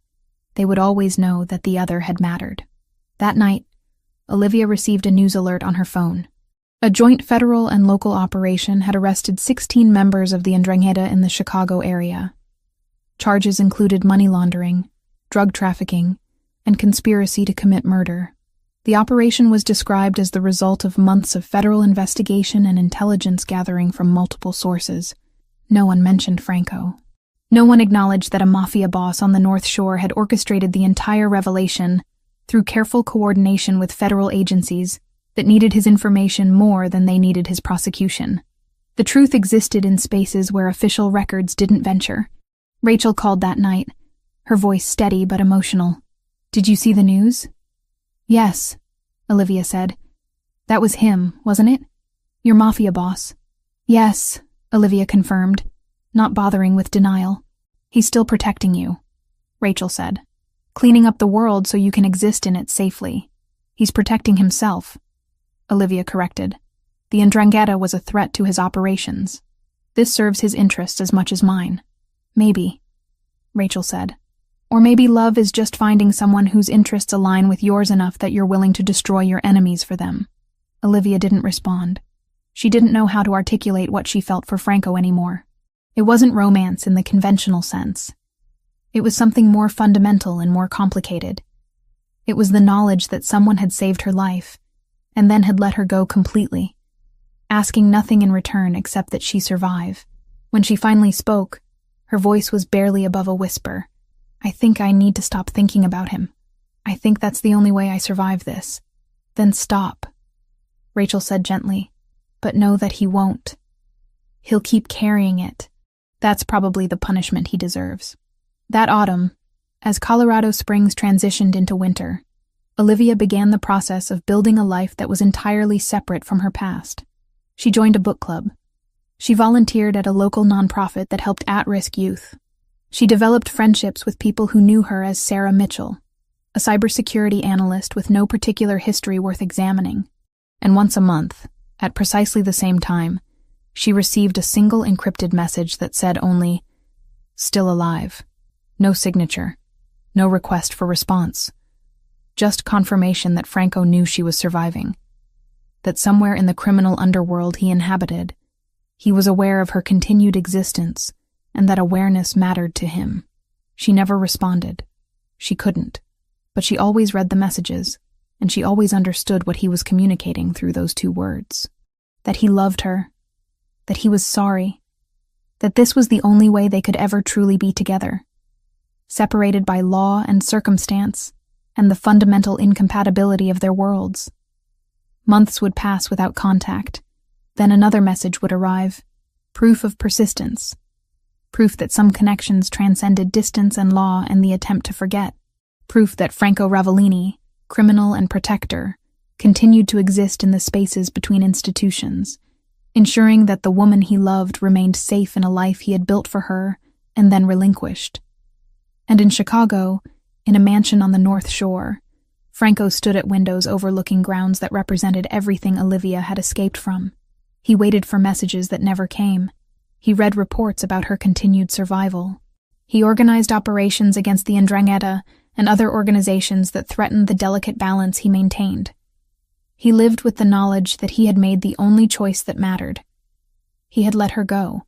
they would always know that the other had mattered. That night, Olivia received a news alert on her phone. A joint federal and local operation had arrested 16 members of the Ndrangheta in the Chicago area. Charges included money laundering, drug trafficking, and conspiracy to commit murder. The operation was described as the result of months of federal investigation and intelligence gathering from multiple sources. No one mentioned Franco. No one acknowledged that a mafia boss on the North Shore had orchestrated the entire revelation through careful coordination with federal agencies that needed his information more than they needed his prosecution. The truth existed in spaces where official records didn't venture. Rachel called that night, her voice steady but emotional. "Did you see the news?" "Yes," Olivia said. "That was him, wasn't it? Your mafia boss." "Yes," Olivia confirmed, not bothering with denial. "He's still protecting you," Rachel said. "Cleaning up the world so you can exist in it safely. He's protecting himself," Olivia corrected. "The Ndrangheta was a threat to his operations. This serves his interests as much as mine." "Maybe," Rachel said. "Or maybe love is just finding someone whose interests align with yours enough that you're willing to destroy your enemies for them." Olivia didn't respond. She didn't know how to articulate what she felt for Franco anymore. It wasn't romance in the conventional sense. It was something more fundamental and more complicated. It was the knowledge that someone had saved her life, and then had let her go completely, asking nothing in return except that she survive. When she finally spoke, her voice was barely above a whisper. "I think I need to stop thinking about him. I think that's the only way I survive this." "Then stop," Rachel said gently, "but know that he won't. He'll keep carrying it. That's probably the punishment he deserves." That autumn, as Colorado Springs transitioned into winter, Olivia began the process of building a life that was entirely separate from her past. She joined a book club. She volunteered at a local nonprofit that helped at-risk youth. She developed friendships with people who knew her as Sarah Mitchell, a cybersecurity analyst with no particular history worth examining. And once a month, at precisely the same time, she received a single encrypted message that said only, "Still alive." No signature, no request for response. Just confirmation that Franco knew she was surviving. That somewhere in the criminal underworld he inhabited, he was aware of her continued existence, and that awareness mattered to him. She never responded. She couldn't. But she always read the messages, and she always understood what he was communicating through those two words. That he loved her, that he was sorry, that this was the only way they could ever truly be together. Separated by law and circumstance, and the fundamental incompatibility of their worlds. Months would pass without contact. Then another message would arrive, proof of persistence. Proof that some connections transcended distance and law and the attempt to forget. Proof that Franco Ravellini, criminal and protector, continued to exist in the spaces between institutions, ensuring that the woman he loved remained safe in a life he had built for her and then relinquished. And in Chicago, in a mansion on the North Shore, Franco stood at windows overlooking grounds that represented everything Olivia had escaped from. He waited for messages that never came. He read reports about her continued survival. He organized operations against the Ndrangheta and other organizations that threatened the delicate balance he maintained. He lived with the knowledge that he had made the only choice that mattered. He had let her go.